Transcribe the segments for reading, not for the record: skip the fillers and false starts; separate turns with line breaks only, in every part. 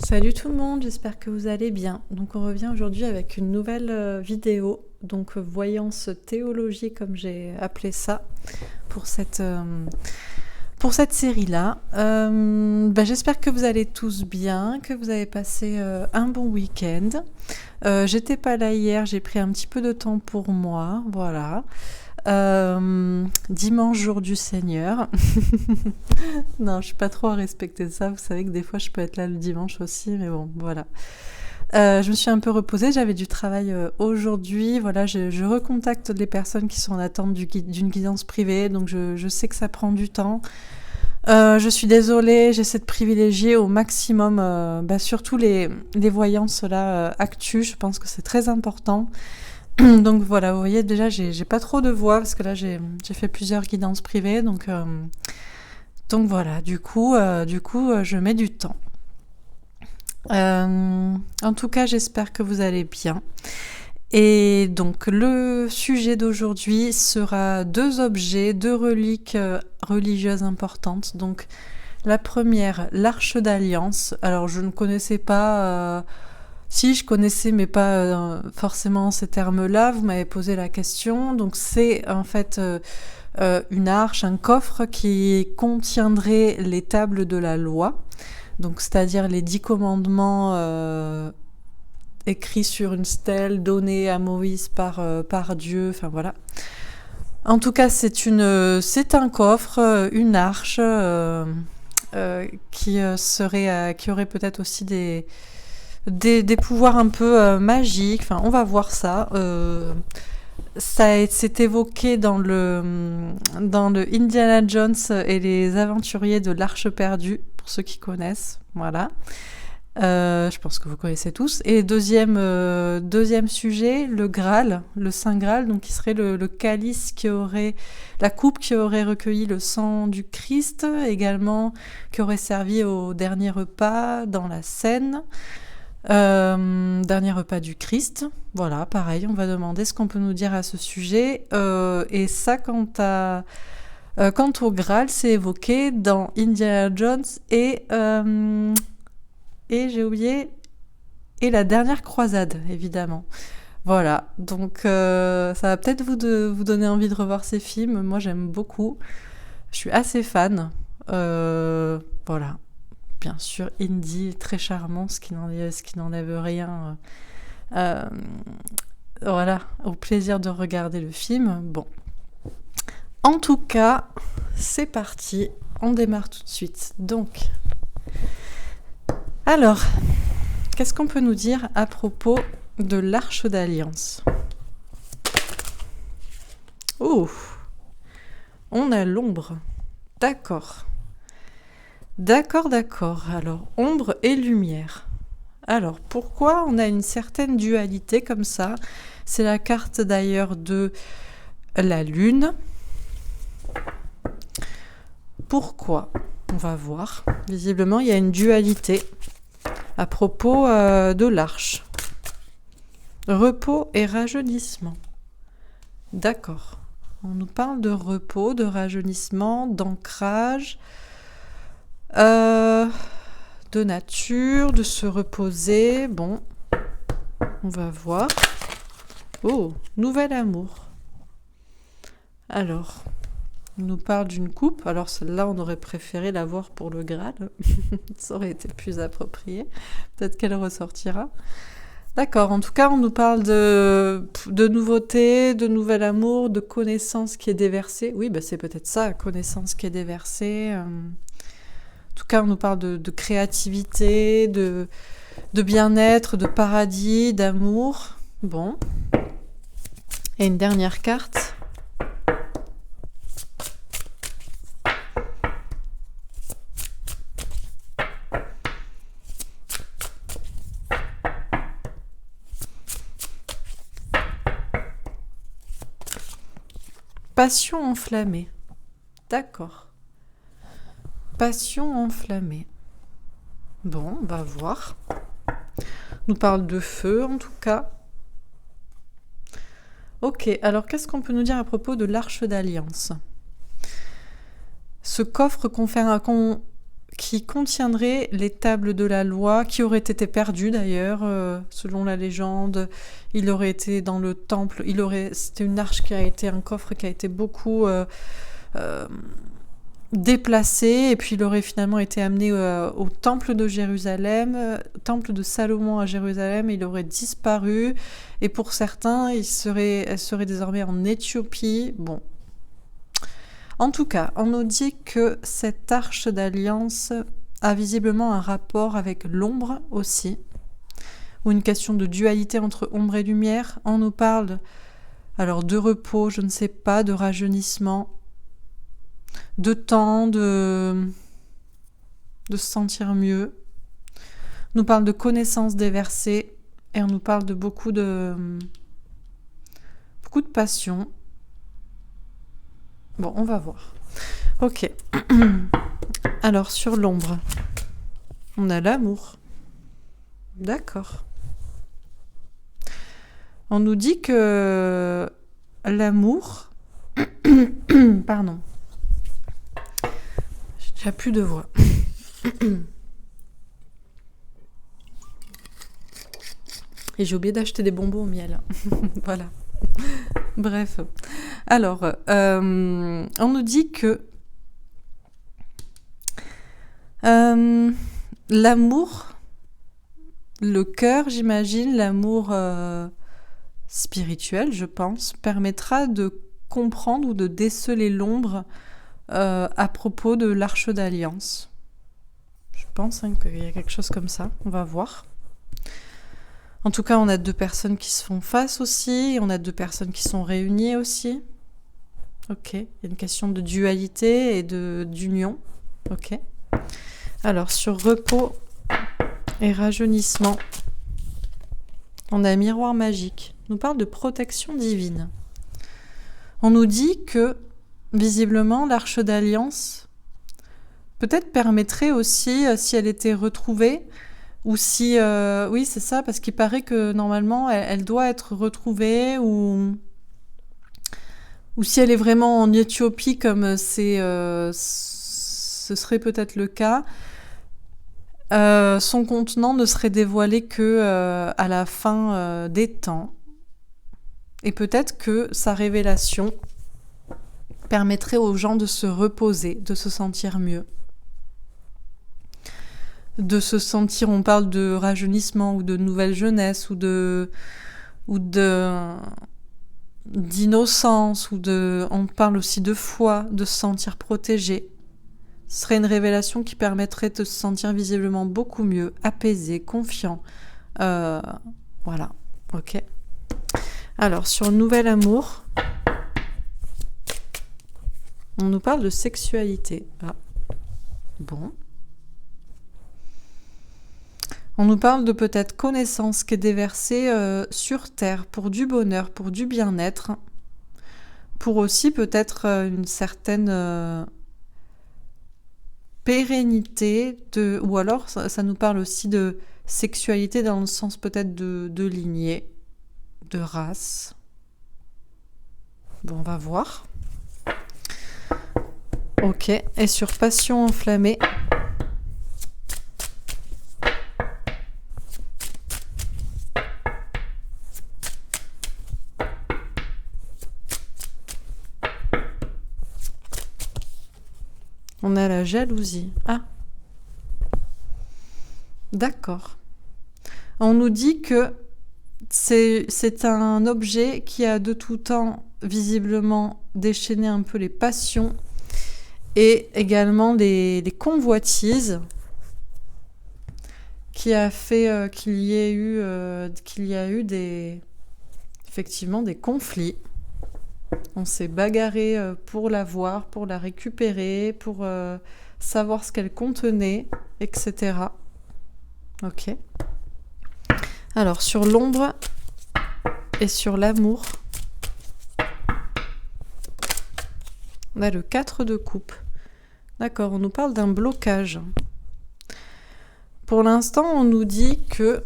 Salut tout le monde, j'espère que vous allez bien. Donc on revient aujourd'hui avec une nouvelle vidéo, donc voyance théologie comme j'ai appelé ça pour cette série-là. J'espère que vous allez tous bien, que vous avez passé un bon week-end. J'étais pas là hier, j'ai pris un petit peu de temps pour moi, voilà. Dimanche, jour du Seigneur. Non, je suis pas trop à respecter ça. Vous savez que des fois, je peux être là le dimanche aussi, mais bon, voilà. Je me suis un peu reposée. J'avais du travail aujourd'hui. Voilà, je recontacte les personnes qui sont en attente d'une guidance privée, donc je sais que ça prend du temps. Je suis désolée. J'essaie de privilégier au maximum, surtout les voyances là actu. Je pense que c'est très important. Donc voilà, vous voyez déjà j'ai pas trop de voix parce que là j'ai fait plusieurs guidances privées, donc voilà, du coup je mets du temps. En tout cas, j'espère que vous allez bien. Et donc le sujet d'aujourd'hui sera deux objets, deux reliques religieuses importantes. Donc la première, l'Arche d'Alliance. Alors je ne connaissais pas. Si, je connaissais, mais pas forcément ces termes-là. Vous m'avez posé la question. Donc, c'est en fait une arche, un coffre qui contiendrait les tables de la loi. Donc, c'est-à-dire les 10 commandements écrits sur une stèle, donnés à Moïse par Dieu. Enfin, voilà. En tout cas, c'est un coffre, une arche qui aurait peut-être aussi des pouvoirs un peu magiques. Enfin, on va voir ça. C'est évoqué dans le Indiana Jones et les aventuriers de l'Arche perdue, pour ceux qui connaissent. Voilà. Je pense que vous connaissez tous. Et deuxième sujet, le Graal, le Saint Graal, donc qui serait le calice la coupe qui aurait recueilli le sang du Christ, également qui aurait servi au dernier repas dans la Seine. Dernier repas du Christ. Voilà, pareil, on va demander ce qu'on peut nous dire à ce sujet. Et ça, quant au Graal, c'est évoqué dans Indiana Jones et j'ai oublié, et la dernière croisade, évidemment. Voilà, donc ça va peut-être vous donner envie de revoir ces films. Moi, j'aime beaucoup. Je suis assez fan. Voilà. Bien sûr, Indy, très charmant, ce qui n'enlève rien. Voilà, au plaisir de regarder le film. Bon. En tout cas, c'est parti. On démarre tout de suite. Donc, alors, qu'est-ce qu'on peut nous dire à propos de l'Arche d'Alliance ? Oh, on a l'ombre. D'accord. D'accord. Alors, ombre et lumière. Alors, pourquoi on a une certaine dualité comme ça ? C'est la carte d'ailleurs de la Lune. Pourquoi ? On va voir. Visiblement, il y a une dualité à propos de l'arche. Repos et rajeunissement. D'accord. On nous parle de repos, de rajeunissement, d'ancrage. De nature, de se reposer. Bon, on va voir. Oh, nouvel amour. Alors, on nous parle d'une coupe. Alors celle-là, on aurait préféré la voir pour le Graal. Ça aurait été plus approprié. Peut-être qu'elle ressortira. D'accord, en tout cas, on nous parle de nouveauté, de nouvel amour, de connaissance qui est déversée. Oui, c'est peut-être ça, connaissance qui est déversée. En tout cas, on nous parle de créativité, de bien-être, de paradis, d'amour. Bon. Et une dernière carte. Passion enflammée. D'accord. Passion enflammée. Bon, on va voir. On nous parle de feu, en tout cas. Ok, alors qu'est-ce qu'on peut nous dire à propos de l'Arche d'Alliance ? Ce coffre qui contiendrait les tables de la loi, qui auraient été perdues d'ailleurs, selon la légende. Il aurait été dans le temple, c'était une arche un coffre qui a été beaucoup déplacé, et puis il aurait finalement été amené au temple de Jérusalem, temple de Salomon à Jérusalem, il aurait disparu, et pour certains, elle serait désormais en Éthiopie. Bon. En tout cas, on nous dit que cette arche d'alliance a visiblement un rapport avec l'ombre aussi, ou une question de dualité entre ombre et lumière. On nous parle alors de repos, je ne sais pas, de rajeunissement, de temps, de se sentir mieux. On nous parle de connaissance des versets, et on nous parle de beaucoup de passion. Bon, on va voir. Ok. Alors, sur l'ombre, on a l'amour. D'accord. On nous dit que l'amour... Pardon. J'ai déjà plus de voix. Et j'ai oublié d'acheter des bonbons au miel. Voilà. Bref. Alors, on nous dit que l'amour, le cœur, j'imagine, l'amour spirituel, je pense, permettra de comprendre ou de déceler l'ombre à propos de l'Arche d'Alliance. Je pense qu'il y a quelque chose comme ça, on va voir. En tout cas, on a 2 personnes qui se font face aussi, on a 2 personnes qui sont réunies aussi. Ok, il y a une question de dualité et d'union. Ok. Alors, sur repos et rajeunissement, on a un miroir magique. On nous parle de protection divine. On nous dit que, visiblement, l'Arche d'Alliance peut-être permettrait aussi, si elle était retrouvée, ou si... oui, c'est ça, parce qu'il paraît que normalement, elle doit être retrouvée, ou si elle est vraiment en Éthiopie, comme ce serait peut-être le cas, son contenant ne serait dévoilé que à la fin des temps. Et peut-être que sa révélation permettrait aux gens de se reposer, de se sentir mieux. De se sentir, on parle de rajeunissement ou de nouvelle jeunesse ou d'innocence on parle aussi de foi, de se sentir protégé. Ce serait une révélation qui permettrait de se sentir visiblement beaucoup mieux, apaisé, confiant. Voilà, ok. Alors, sur le nouvel amour, on nous parle de sexualité. Ah, bon. On nous parle de peut-être connaissance qui est déversée sur Terre pour du bonheur, pour du bien-être, pour aussi peut-être une certaine pérennité, ou alors ça nous parle aussi de sexualité dans le sens peut-être de lignée, de race. Bon, on va voir. Ok, et sur passion enflammée, on a la jalousie. Ah, d'accord. On nous dit que c'est un objet qui a de tout temps visiblement déchaîné un peu les passions et également les convoitises, qui a fait qu'il y a eu effectivement des conflits. On s'est bagarré pour la voir, pour la récupérer, pour savoir ce qu'elle contenait, etc. Ok. Alors, sur l'ombre et sur l'amour, on a le 4 de coupe. D'accord, on nous parle d'un blocage. Pour l'instant, on nous dit que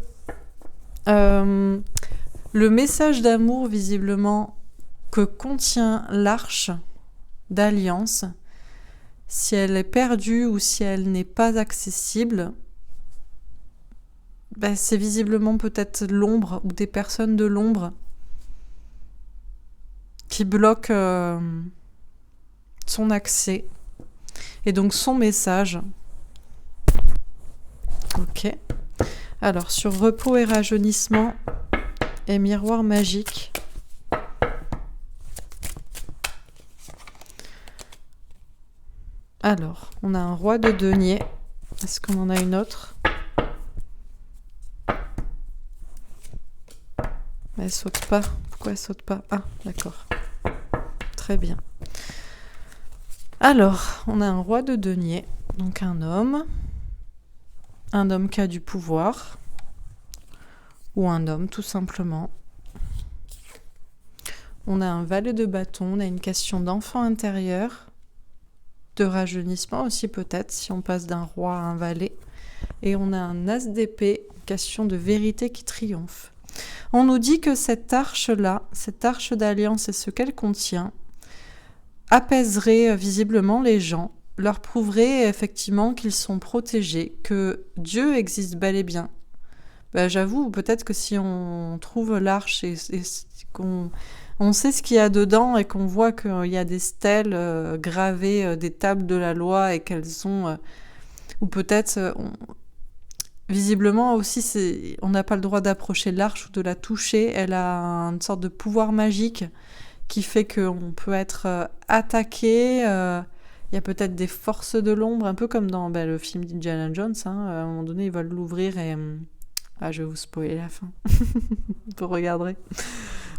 le message d'amour, visiblement, que contient l'arche d'alliance si elle est perdue ou si elle n'est pas accessible, c'est visiblement peut-être l'ombre ou des personnes de l'ombre qui bloquent son accès et donc son message. Ok. Alors, sur repos et rajeunissement et miroir magique. Alors, on a un roi de denier. Est-ce qu'on en a une autre? Elle saute pas. Pourquoi elle saute pas? Ah, d'accord. Très bien. Alors, on a un roi de denier, donc un homme qui a du pouvoir, ou un homme tout simplement. On a un valet de bâton, on a une question d'enfant intérieur, de rajeunissement aussi peut-être, si on passe d'un roi à un valet. Et on a un as d'épée, question de vérité qui triomphe. On nous dit que cette arche-là, cette arche d'alliance et ce qu'elle contient, apaiserait visiblement les gens, leur prouverait effectivement qu'ils sont protégés, que Dieu existe bel et bien. J'avoue, peut-être que si on trouve l'arche et qu'on sait ce qu'il y a dedans et qu'on voit qu'il y a des stèles gravées, des tables de la loi et qu'elles sont... ou peut-être... visiblement aussi, on n'a pas le droit d'approcher l'arche ou de la toucher. Elle a une sorte de pouvoir magique qui fait qu'on peut être attaqué. Il y a peut-être des forces de l'ombre, un peu comme dans le film d'Indiana Jones. À un moment donné, ils veulent l'ouvrir et... je vais vous spoiler la fin. Vous regarderez.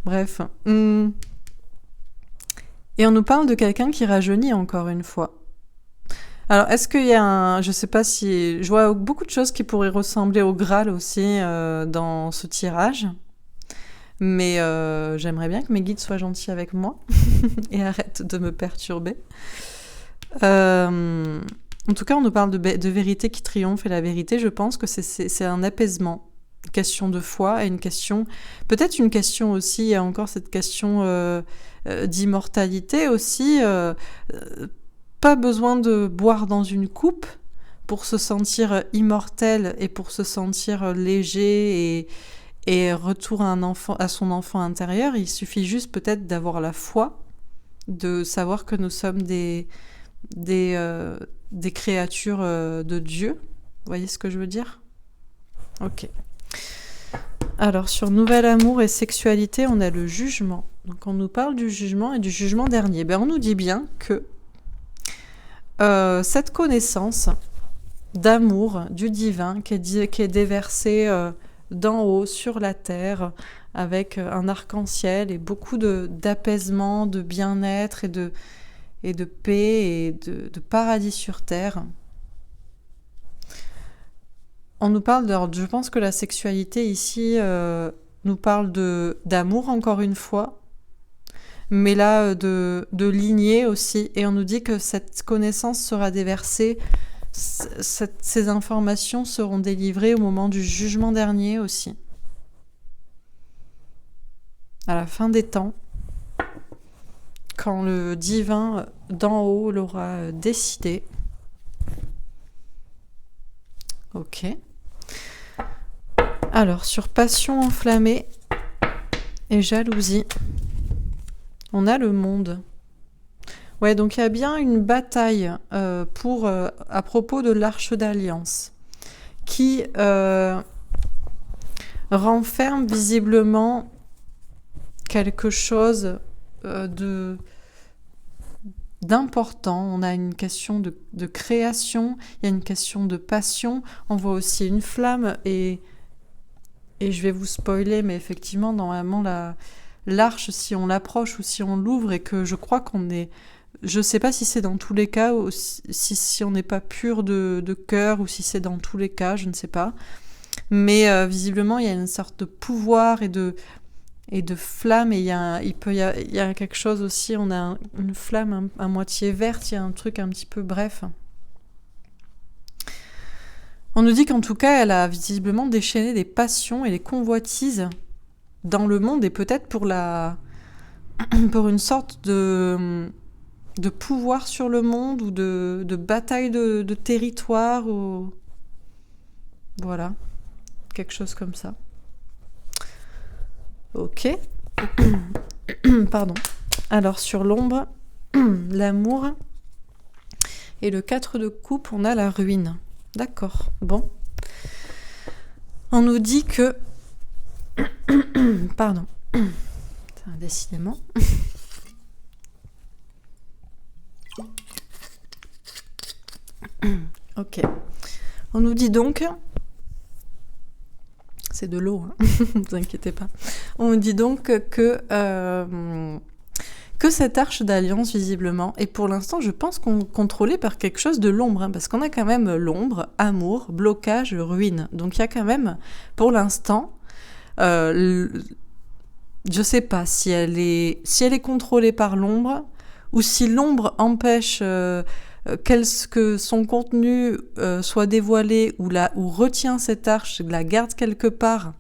Bref. Et on nous parle de quelqu'un qui rajeunit encore une fois. Alors, est-ce qu'il y a je sais pas si... Je vois beaucoup de choses qui pourraient ressembler au Graal aussi dans ce tirage. Mais j'aimerais bien que mes guides soient gentils avec moi et arrêtent de me perturber. En tout cas, on nous parle de vérité qui triomphe. Et la vérité, je pense que c'est un apaisement. Une question de foi et une question... Peut-être une question aussi, il y a encore cette question d'immortalité aussi. Pas besoin de boire dans une coupe pour se sentir immortel et pour se sentir léger et retour à son enfant intérieur. Il suffit juste peut-être d'avoir la foi, de savoir que nous sommes des créatures de Dieu. Vous voyez ce que je veux dire? Ok. Alors, sur nouvel amour et sexualité, on a le jugement. Donc, on nous parle du jugement et du jugement dernier. On nous dit bien que cette connaissance d'amour du divin qui est déversée d'en haut sur la terre avec un arc-en-ciel et beaucoup d'apaisement, de bien-être et de paix et de paradis sur terre. On nous parle je pense que la sexualité ici nous parle d'amour encore une fois, mais là de lignée aussi, et on nous dit que cette connaissance sera déversée, ces informations seront délivrées au moment du jugement dernier aussi. À la fin des temps, quand le divin d'en haut l'aura décidé. Ok. Alors, sur passion enflammée et jalousie, on a le monde. Ouais, donc il y a bien une bataille à propos de l'Arche d'Alliance qui renferme visiblement quelque chose d'important. On a une question de création, il y a une question de passion, on voit aussi une flamme et je vais vous spoiler, mais effectivement, normalement, l'arche, si on l'approche ou si on l'ouvre et que je crois qu'on est... Je sais pas si c'est dans tous les cas, ou si on n'est pas pur de cœur, ou si c'est dans tous les cas, je ne sais pas. Mais visiblement, il y a une sorte de pouvoir et de flamme, et il y a quelque chose aussi, on a une flamme à moitié verte, il y a un truc un petit peu bref. On nous dit qu'en tout cas, elle a visiblement déchaîné des passions et des convoitises dans le monde, et peut-être pour une sorte de de pouvoir sur le monde ou de bataille de territoire ou voilà, quelque chose comme ça. Ok. Pardon. Alors sur l'ombre, l'amour et le 4 de coupe, on a la ruine. D'accord. Bon. On nous dit que pardon. Décidément. Ok. On nous dit donc... C'est de l'eau, hein. Ne vous inquiétez pas. On nous dit donc que cette arche d'alliance, visiblement, est pour l'instant, je pense, contrôlée par quelque chose de l'ombre, hein, parce qu'on a quand même l'ombre, amour, blocage, ruine. Donc il y a quand même, pour l'instant, je sais pas si elle est contrôlée par l'ombre, ou si l'ombre empêche que son contenu soit dévoilé, ou retient cette arche, la garde quelque part,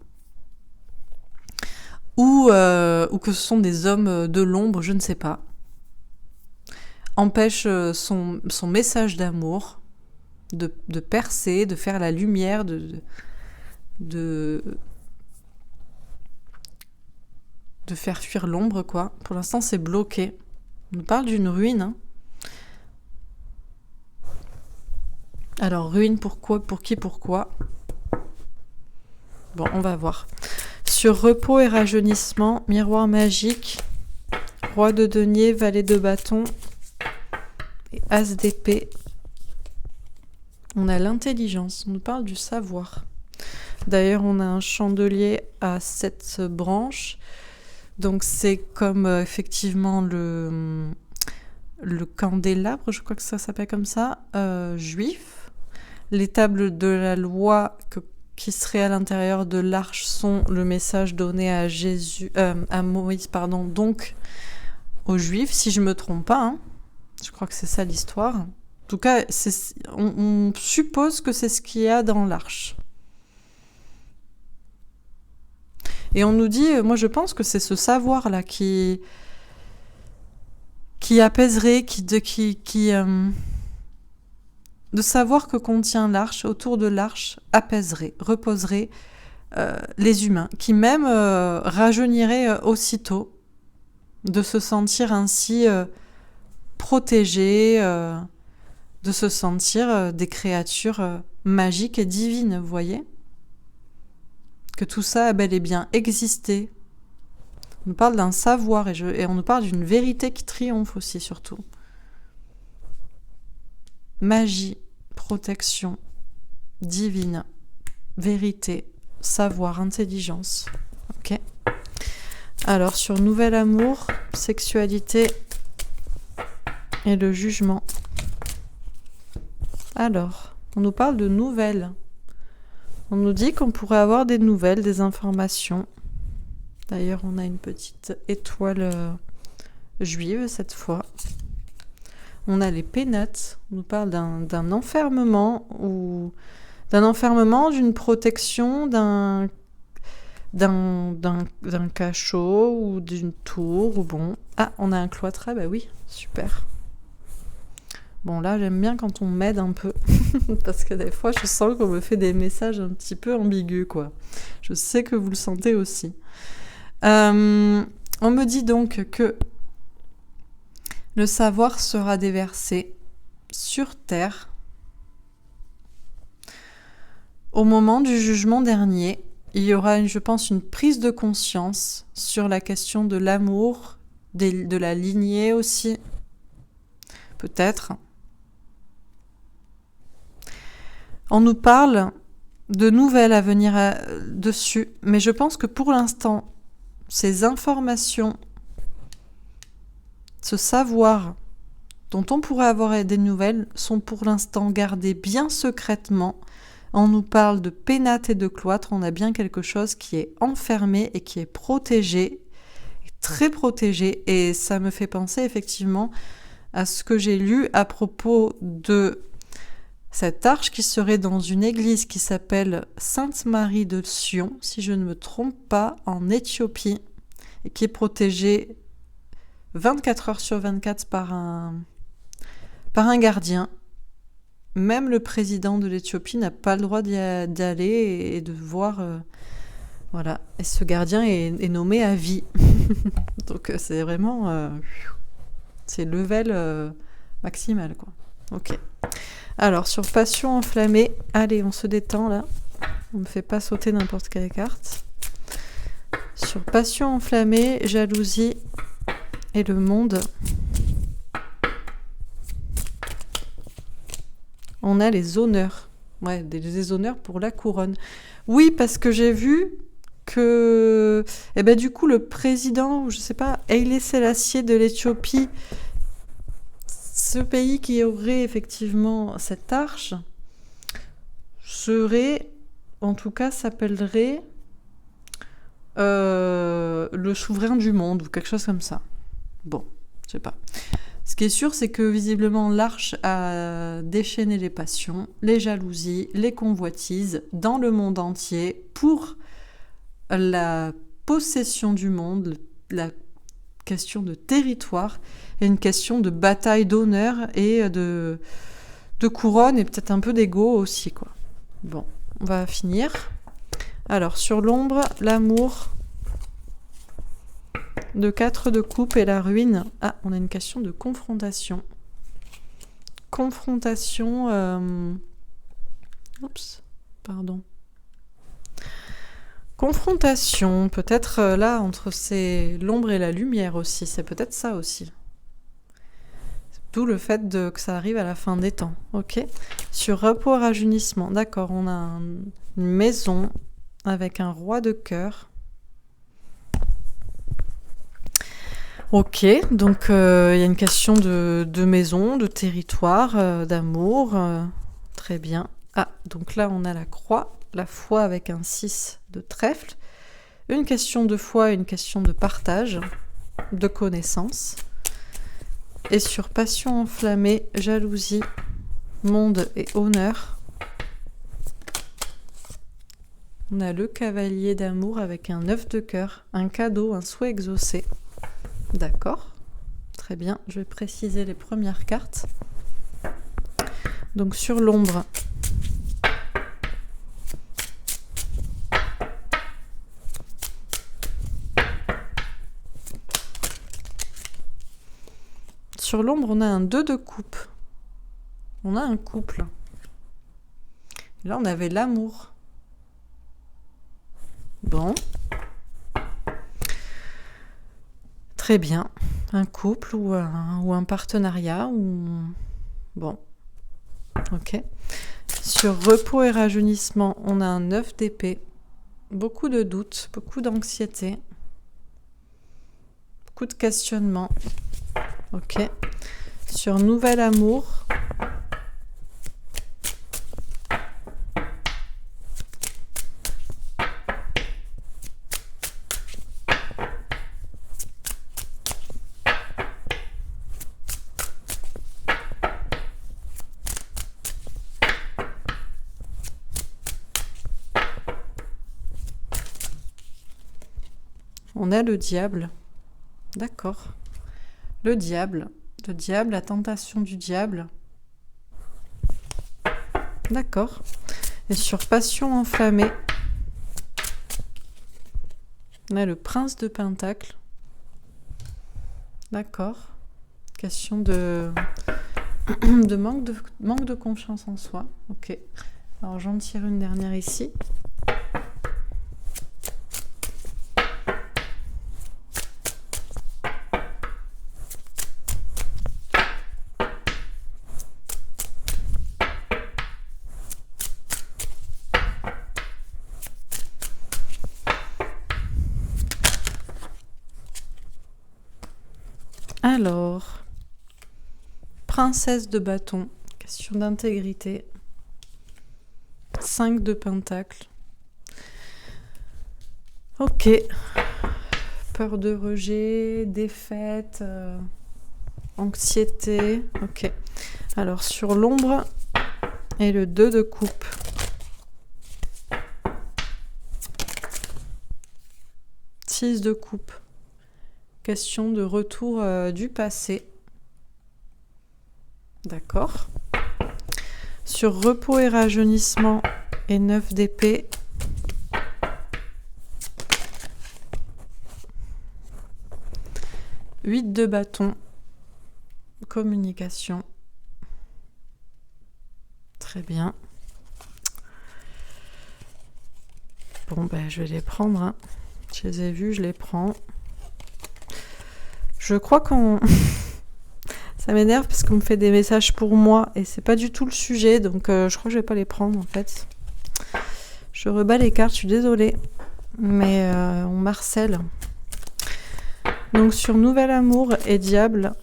ou que ce sont des hommes de l'ombre, je ne sais pas, empêche son message d'amour de percer, de faire la lumière, de faire fuir l'ombre, quoi. Pour l'instant, c'est bloqué. On nous parle d'une ruine, hein. Alors, ruine, pourquoi, pour qui, pourquoi? Bon, on va voir. Sur repos et rajeunissement, miroir magique, roi de denier, valet de bâton et as d'épée. On a l'intelligence, on nous parle du savoir. D'ailleurs, on a un chandelier à 7 branches. Donc, c'est comme effectivement le candélabre, je crois que ça s'appelle comme ça, juif. Les tables de la loi qui seraient à l'intérieur de l'arche sont le message donné à Moïse, donc aux Juifs, si je me trompe pas. Hein. Je crois que c'est ça l'histoire. En tout cas, on suppose que c'est ce qu'il y a dans l'arche. Et on nous dit, moi je pense que c'est ce savoir-là qui apaiserait, de savoir que contient l'arche, autour de l'arche, apaiserait, reposerait les humains, qui même rajeuniraient aussitôt, de se sentir ainsi protégés, de se sentir des créatures magiques et divines, vous voyez ? Que tout ça a bel et bien existé. On nous parle d'un savoir et on nous parle d'une vérité qui triomphe aussi, surtout. Magie, protection, divine, vérité, savoir, intelligence. Ok. Alors, sur nouvel amour, sexualité et le jugement. Alors, on nous parle de nouvelles. On nous dit qu'on pourrait avoir des nouvelles, des informations. D'ailleurs, on a une petite étoile juive cette fois. On a les pénates. On nous parle d'un enfermement ou d'une protection, d'un cachot ou d'une tour. Ou bon. Ah, on a un cloître. Bah oui, super. Bon, là, j'aime bien quand on m'aide un peu, parce que des fois, je sens qu'on me fait des messages un petit peu ambigus, quoi. Je sais que vous le sentez aussi. On me dit donc que le savoir sera déversé sur terre au moment du jugement dernier. Il y aura, je pense, une prise de conscience sur la question de l'amour, de la lignée aussi, peut-être. On nous parle de nouvelles à venir dessus, mais je pense que pour l'instant, ces informations, ce savoir dont on pourrait avoir des nouvelles, sont pour l'instant gardées bien secrètement. On nous parle de pénates et de cloîtres, on a bien quelque chose qui est enfermé et qui est protégé, très protégé, et ça me fait penser effectivement à ce que j'ai lu à propos de cette arche qui serait dans une église qui s'appelle Sainte-Marie de Sion, si je ne me trompe pas, en Éthiopie, et qui est protégée 24 heures sur 24 par un gardien. Même le président de l'Éthiopie n'a pas le droit d'y aller et de voir... voilà. Et ce gardien est nommé à vie. Donc c'est vraiment... c'est level maximal, quoi. Ok. Alors, sur passion enflammée, allez, on se détend, là. On ne me fait pas sauter n'importe quelle carte. Sur passion enflammée, jalousie et le monde... On a les honneurs. Ouais, des honneurs pour la couronne. Oui, parce que j'ai vu que... Eh ben, du coup, le président, je sais pas, Haïlé Sélassié de l'Éthiopie, ce pays qui aurait effectivement cette arche, serait, en tout cas, s'appellerait le souverain du monde, ou quelque chose comme ça. Bon, je sais pas. Ce qui est sûr, c'est que visiblement l'arche a déchaîné les passions, les jalousies, les convoitises dans le monde entier pour la possession du monde, la question de territoire et une question de bataille d'honneur et de couronne et peut-être un peu d'ego aussi, quoi. Bon, on va finir. Alors, sur l'ombre, l'amour... de 4 de coupe et la ruine. Ah, on a une question de confrontation. Confrontation... Oups, pardon. Confrontation, peut-être là, entre l'ombre et la lumière aussi. C'est peut-être ça aussi. D'où le fait que ça arrive à la fin des temps. Ok. Sur repos et rajeunissement. D'accord, on a une maison avec un roi de cœur. Ok, donc il y a une question de maison, de territoire, d'amour. Très bien. Ah, donc là, on a la croix, la foi avec un 6 de trèfle. Une question de foi et une question de partage, de connaissance. Et sur passion enflammée, jalousie, monde et honneur, on a le cavalier d'amour avec un 9 de cœur, un cadeau, un souhait exaucé. D'accord, très bien. Je vais préciser les premières cartes. Donc sur l'ombre, on a un 2 de coupe. On a un couple. Et là, on avait l'amour. Bon. Très bien. Un couple ou un partenariat. Bon. Ok. Sur repos et rajeunissement, on a un 9 d'épée. Beaucoup de doutes, beaucoup d'anxiété. Beaucoup de questionnements. Ok. Sur nouvel amour. On a le diable. D'accord. Le diable, la tentation du diable. D'accord. Et sur passion enflammée, on a le prince de Pentacle. D'accord. Question de manque de confiance en soi. Ok. Alors j'en tire une dernière ici. Alors, princesse de bâton, question d'intégrité, 5 de pentacle. Ok, peur de rejet, défaite, anxiété. Ok, alors sur l'ombre et le 2 de coupe. Six de coupe. Question de retour du passé. D'accord. Sur repos et rajeunissement et 9 d'épée. Huit de bâton. Communication. Très bien. Bon, ben, je vais les prendre. Hein. Je les ai vus, je les prends. Je crois qu'on... Ça m'énerve parce qu'on me fait des messages pour moi et c'est pas du tout le sujet, donc je crois que je vais pas les prendre en fait. Je rebats les cartes, je suis désolée, mais on m'harcèle. Donc sur Nouvel Amour et Diable,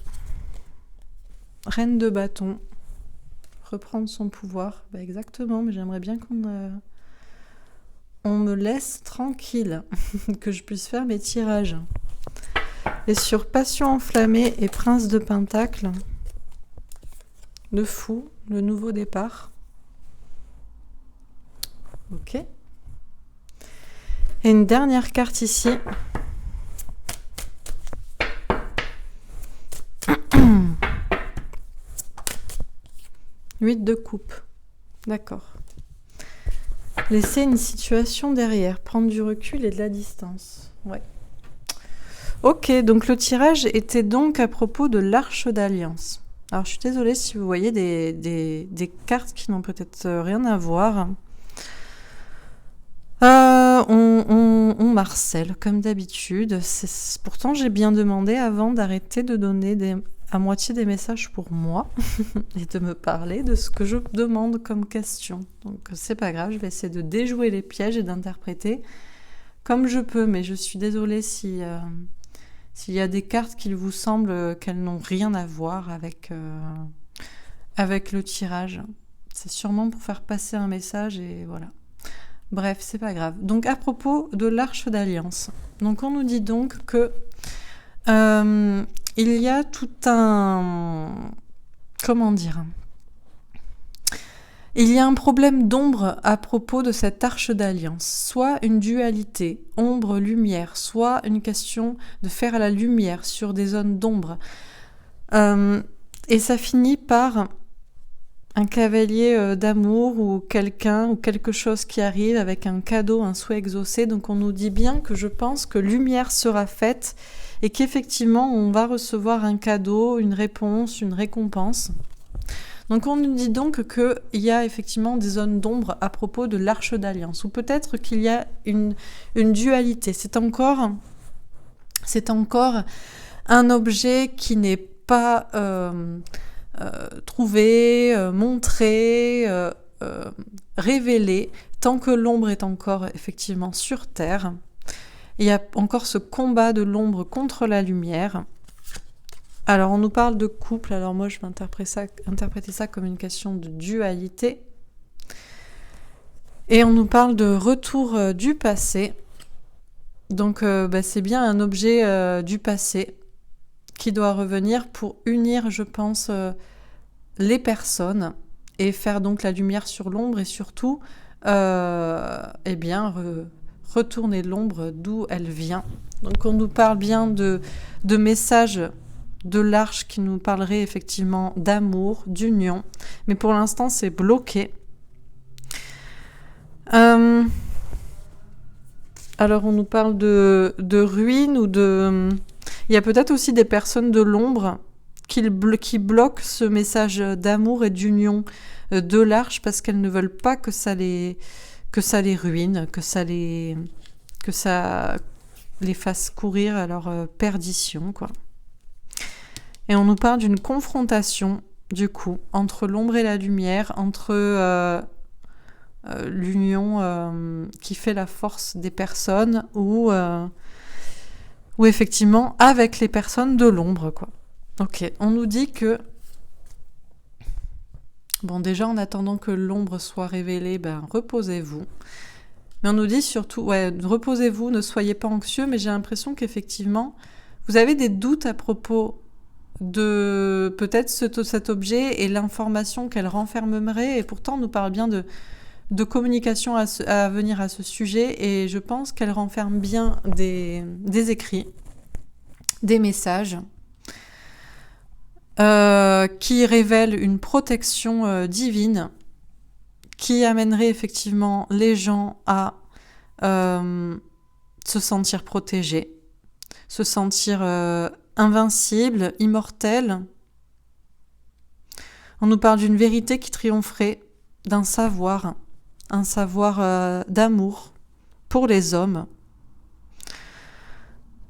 Reine de bâton, reprendre son pouvoir. Bah exactement, mais j'aimerais bien on me laisse tranquille, que je puisse faire mes tirages. Et sur Passion enflammée et Prince de Pentacle, le fou, le nouveau départ. Ok. Et une dernière carte ici. Huit de coupe. D'accord. Laisser une situation derrière, prendre du recul et de la distance. Ouais. Ok, donc le tirage était donc à propos de l'Arche d'Alliance. Alors je suis désolée si vous voyez des cartes qui n'ont peut-être rien à voir. On m'harcèle comme d'habitude. Pourtant j'ai bien demandé avant d'arrêter de donner à moitié des messages pour moi et de me parler de ce que je demande comme question. Donc c'est pas grave, je vais essayer de déjouer les pièges et d'interpréter comme je peux, mais je suis désolée s'il y a des cartes qui vous semblent qu'elles n'ont rien à voir avec le tirage. C'est sûrement pour faire passer un message et voilà. Bref, c'est pas grave. Donc à propos de l'Arche d'Alliance. Donc on nous dit donc que il y a tout un... Comment dire ? Il y a un problème d'ombre à propos de cette Arche d'Alliance. Soit une dualité, ombre-lumière, soit une question de faire la lumière sur des zones d'ombre. Et ça finit par un cavalier d'amour ou quelqu'un ou quelque chose qui arrive avec un cadeau, un souhait exaucé. Donc on nous dit bien que je pense que lumière sera faite et qu'effectivement on va recevoir un cadeau, une réponse, une récompense. Donc on nous dit donc qu'il y a effectivement des zones d'ombre à propos de l'Arche d'Alliance, ou peut-être qu'il y a une dualité. C'est encore un objet qui n'est pas trouvé, montré, révélé, tant que l'ombre est encore effectivement sur Terre. Il y a encore ce combat de l'ombre contre la lumière. Alors, on nous parle de couple. Alors, moi, je vais interpréter ça comme une question de dualité. Et on nous parle de retour du passé. Donc, c'est bien un objet du passé qui doit revenir pour unir, je pense, les personnes et faire donc la lumière sur l'ombre et surtout, retourner l'ombre d'où elle vient. Donc, on nous parle bien de messages de l'Arche qui nous parlerait effectivement d'amour, d'union, mais pour l'instant c'est bloqué. Alors on nous parle de ruines ou de... Il y a peut-être aussi des personnes de l'ombre qui bloquent ce message d'amour et d'union de l'Arche parce qu'elles ne veulent pas que ça les ruine, que ça les fasse courir à leur perdition, quoi. Et on nous parle d'une confrontation, du coup, entre l'ombre et la lumière, entre l'union qui fait la force des personnes ou effectivement avec les personnes de l'ombre, quoi. Ok, on nous dit que... Bon, déjà, en attendant que l'ombre soit révélée, reposez-vous. Mais on nous dit surtout, reposez-vous, ne soyez pas anxieux, mais j'ai l'impression qu'effectivement, vous avez des doutes à propos de peut-être cet objet et l'information qu'elle renfermerait, et pourtant on nous parle bien de communication à venir à ce sujet, et je pense qu'elle renferme bien des écrits des messages qui révèlent une protection divine qui amènerait effectivement les gens à se sentir protégés, se sentir invincibles, immortels. On nous parle d'une vérité qui triompherait, d'un savoir, un savoir d'amour pour les hommes,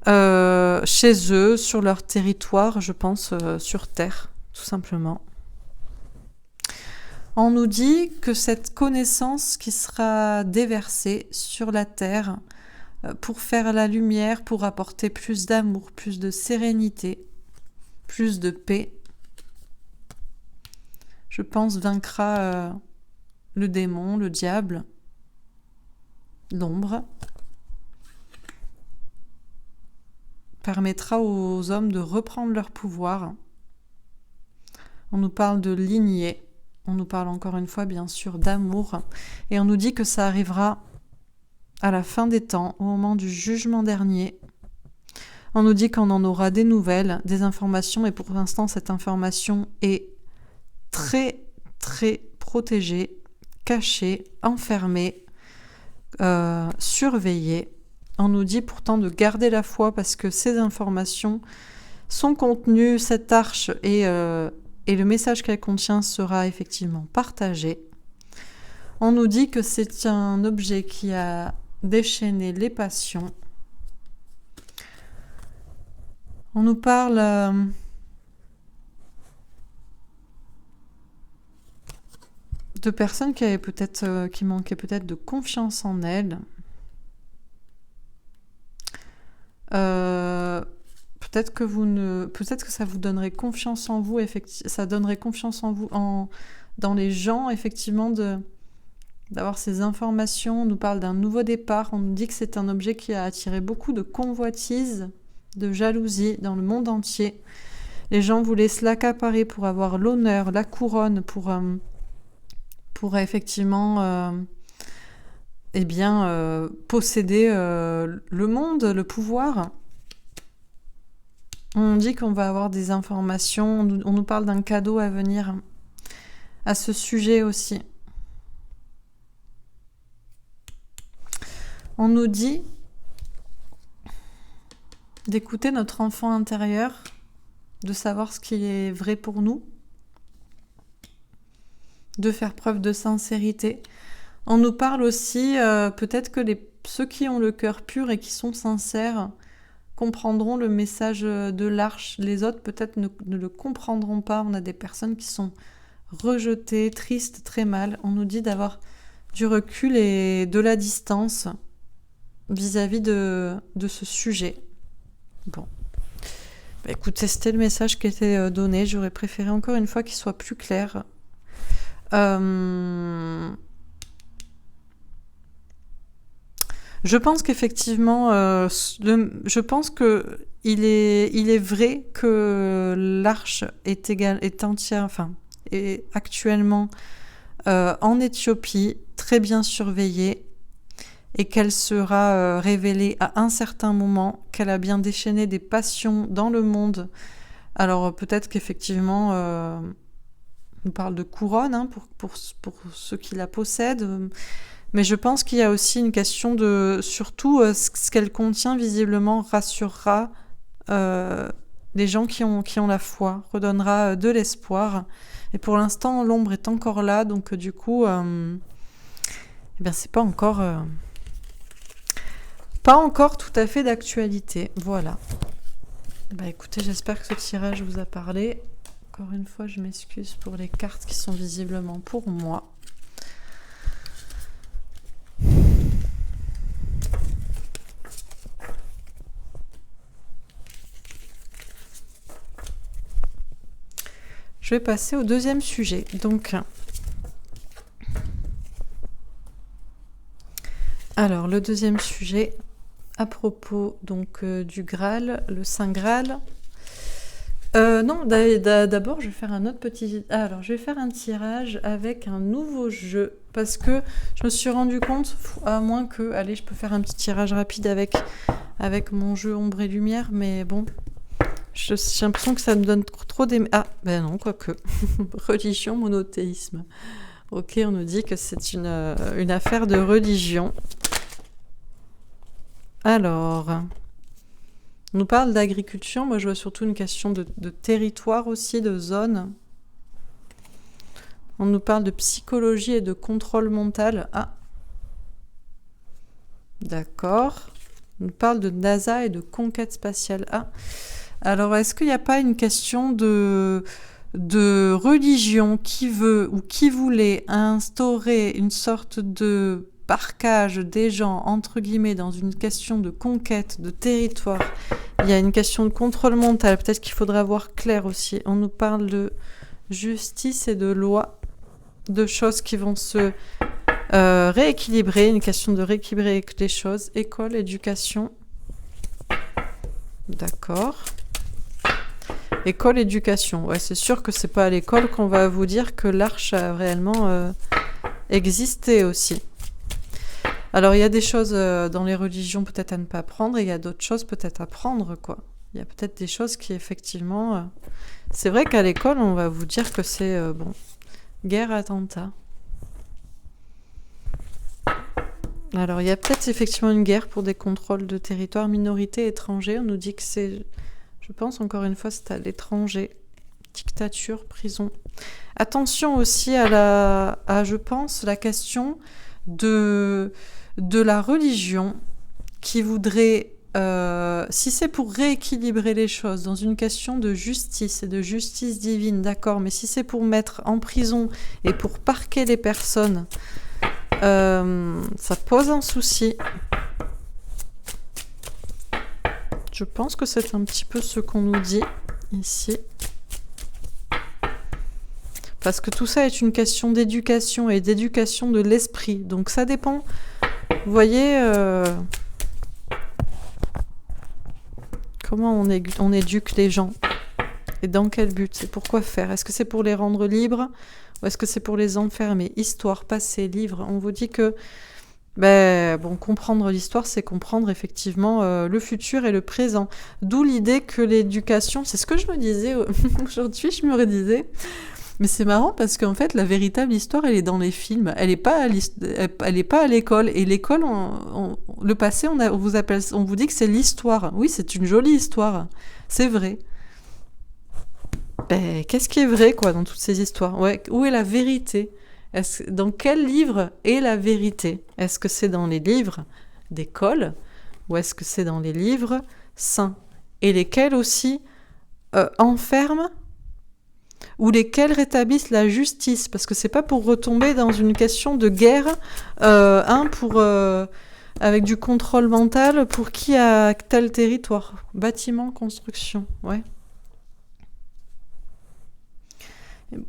chez eux, sur leur territoire, je pense, sur Terre, tout simplement. On nous dit que cette connaissance qui sera déversée sur la Terre pour faire la lumière, pour apporter plus d'amour, plus de sérénité, plus de paix, je pense vaincra le démon, le diable, l'ombre, permettra aux hommes de reprendre leur pouvoir. On nous parle de lignée, on nous parle encore une fois bien sûr d'amour, et on nous dit que ça arrivera à la fin des temps, au moment du jugement dernier. On nous dit qu'on en aura des nouvelles, des informations, et pour l'instant cette information est très très protégée, cachée, enfermée, surveillée. On nous dit pourtant de garder la foi parce que ces informations, son contenu, cette arche et le message qu'elle contient sera effectivement partagé. On nous dit que c'est un objet qui a déchaîné les passions. On nous parle de personnes qui avaient qui manquaient peut-être de confiance en elles. Peut-être que ça vous donnerait confiance en vous, ça donnerait confiance en vous, dans les gens, effectivement, d'avoir ces informations. On nous parle d'un nouveau départ, on nous dit que c'est un objet qui a attiré beaucoup de convoitises, de jalousie dans le monde entier. Les gens voulaient se l'accaparer pour avoir l'honneur, la couronne, pour effectivement posséder le monde, le pouvoir. On dit qu'on va avoir des informations, on nous parle d'un cadeau à venir à ce sujet aussi. On nous dit d'écouter notre enfant intérieur, de savoir ce qui est vrai pour nous, de faire preuve de sincérité. On nous parle aussi, peut-être que ceux qui ont le cœur pur et qui sont sincères comprendront le message de l'arche. Les autres, peut-être, ne le comprendront pas. On a des personnes qui sont rejetées, tristes, très mal. On nous dit d'avoir du recul et de la distance vis-à-vis de ce sujet. Bon. Écoutez, c'était le message qui était donné. J'aurais préféré encore une fois qu'il soit plus clair. Je pense qu'effectivement, je pense que il est vrai que l'arche est entière, est actuellement en Éthiopie, très bien surveillée, et qu'elle sera révélée à un certain moment, qu'elle a bien déchaîné des passions dans le monde. Alors peut-être qu'effectivement, on parle de couronne pour ceux qui la possèdent. Mais je pense qu'il y a aussi une question de... Surtout, ce qu'elle contient, visiblement, rassurera les gens qui ont la foi, redonnera de l'espoir. Et pour l'instant, l'ombre est encore là, donc du coup, c'est pas encore tout à fait d'actualité. Voilà. Écoutez, j'espère que ce tirage vous a parlé. Encore une fois, je m'excuse pour les cartes qui sont visiblement pour moi. Je vais passer au deuxième sujet. Donc, alors le deuxième sujet à propos donc du Graal, le Saint Graal. Non, d'abord je vais faire un autre petit. Alors je vais faire un tirage avec un nouveau jeu parce que je me suis rendu compte, à moins que, allez, je peux faire un petit tirage rapide avec mon jeu Ombre et Lumière, mais bon, J'ai l'impression que ça me donne trop des... Ah, ben non, quoique. Religion, monothéisme. Ok, on nous dit que c'est une affaire de religion. Alors, on nous parle d'agriculture. Moi, je vois surtout une question de territoire aussi, de zone. On nous parle de psychologie et de contrôle mental. Ah, d'accord. On nous parle de NASA et de conquête spatiale. Ah, alors est-ce qu'il n'y a pas une question de religion qui veut ou qui voulait instaurer une sorte de parquage des gens, entre guillemets, dans une question de conquête de territoire? Il y a une question de contrôle mental. Peut-être qu'il faudra voir clair aussi. On nous parle de justice et de loi, de choses qui vont se rééquilibrer, une question de rééquilibrer les choses. École, éducation. D'accord. École, éducation. Ouais, c'est sûr que c'est pas à l'école qu'on va vous dire que l'arche a réellement existé aussi. Alors, il y a des choses dans les religions peut-être à ne pas apprendre, et il y a d'autres choses peut-être à prendre, quoi. Il y a peut-être des choses qui, effectivement... C'est vrai qu'à l'école, on va vous dire que c'est, bon, guerre, attentat. Alors, il y a peut-être effectivement une guerre pour des contrôles de territoire, minorité, étranger. On nous dit que c'est... Je pense, encore une fois, c'est à l'étranger. Dictature, prison. Attention aussi à je pense, la question de la religion qui voudrait, si c'est pour rééquilibrer les choses dans une question de justice et de justice divine, d'accord, mais si c'est pour mettre en prison et pour parquer les personnes, ça pose un souci. Je pense que c'est un petit peu ce qu'on nous dit ici. Parce que tout ça est une question d'éducation et d'éducation de l'esprit. Donc ça dépend. Vous voyez comment on éduque les gens. Et dans quel but? C'est pourquoi faire? Est-ce que c'est pour les rendre libres? Ou est-ce que c'est pour les enfermer? Histoire, passé, livre. On vous dit que comprendre l'histoire, c'est comprendre effectivement le futur et le présent. D'où l'idée que l'éducation... C'est ce que je me disais aujourd'hui, je me redisais... Mais c'est marrant parce qu'en fait, la véritable histoire, elle est dans les films. Elle n'est pas à l'école. Et l'école, le passé, on vous dit que c'est l'histoire. Oui, c'est une jolie histoire. C'est vrai. Qu'est-ce qui est vrai, quoi, dans toutes ces histoires? Ouais, où est la vérité? Dans quel livre est la vérité? Est-ce que c'est dans les livres d'école ou est-ce que c'est dans les livres saints? Et lesquels aussi enferment ou lesquels rétablissent la justice, parce que c'est pas pour retomber dans une question de guerre, avec du contrôle mental pour qui a tel territoire. Bâtiment, construction, ouais.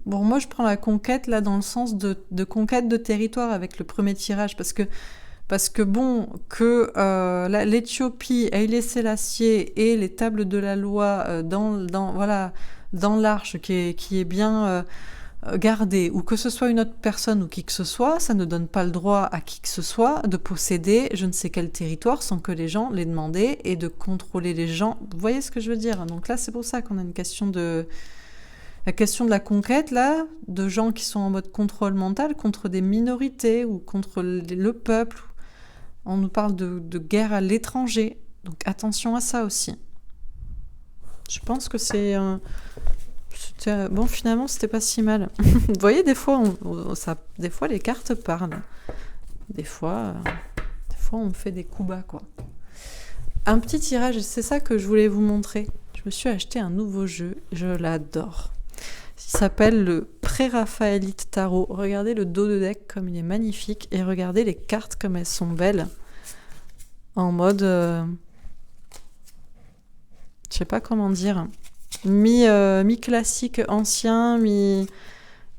Bon, moi je prends la conquête là dans le sens de conquête de territoire avec le premier tirage, parce que bon, que l'Éthiopie, Haïlé Sélassié et les tables de la loi dans l'arche qui est bien gardée, ou que ce soit une autre personne ou qui que ce soit, ça ne donne pas le droit à qui que ce soit de posséder je ne sais quel territoire sans que les gens l'aient demandé et de contrôler les gens. Vous voyez ce que je veux dire? Donc là, c'est pour ça qu'on a une question de... La question de la conquête, là, de gens qui sont en mode contrôle mental contre des minorités ou contre le peuple. On nous parle de guerre à l'étranger. Donc attention à ça aussi. Je pense que c'est... Bon, finalement, c'était pas si mal. Vous voyez, des fois, des fois, les cartes parlent. Des fois, on fait des coups bas, quoi. Un petit tirage, c'est ça que je voulais vous montrer. Je me suis acheté un nouveau jeu. Je l'adore. Il s'appelle le Pré-Raphaélite Tarot. Regardez le dos de deck comme il est magnifique. Et regardez les cartes comme elles sont belles. En mode... je sais pas comment dire... mi-classique ancien,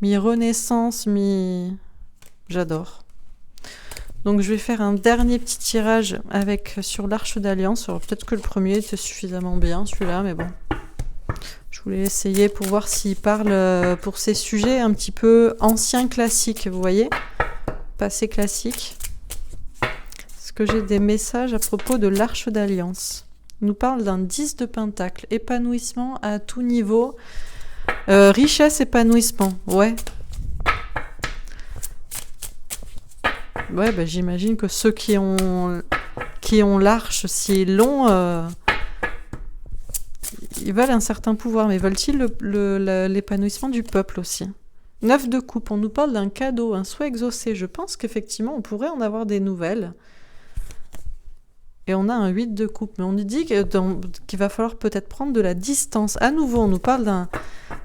mi-renaissance, J'adore. Donc je vais faire un dernier petit tirage sur l'Arche d'Alliance. Alors peut-être que le premier était suffisamment bien, celui-là, mais bon. Je voulais essayer pour voir s'il parle pour ces sujets un petit peu anciens classiques, vous voyez? Passé classique. Est-ce que j'ai des messages à propos de l'Arche d'Alliance? Il nous parle d'un 10 de pentacle, épanouissement à tout niveau, richesse, épanouissement, ouais. Ouais, bah, j'imagine que ceux qui ont l'arche si long, ils veulent un certain pouvoir, mais veulent-ils l'épanouissement du peuple aussi? 9 de coupe, on nous parle d'un cadeau, un souhait exaucé. Je pense qu'effectivement, on pourrait en avoir des nouvelles. Et on a un 8 de coupe, mais on nous dit qu'il va falloir peut-être prendre de la distance. À nouveau, on nous parle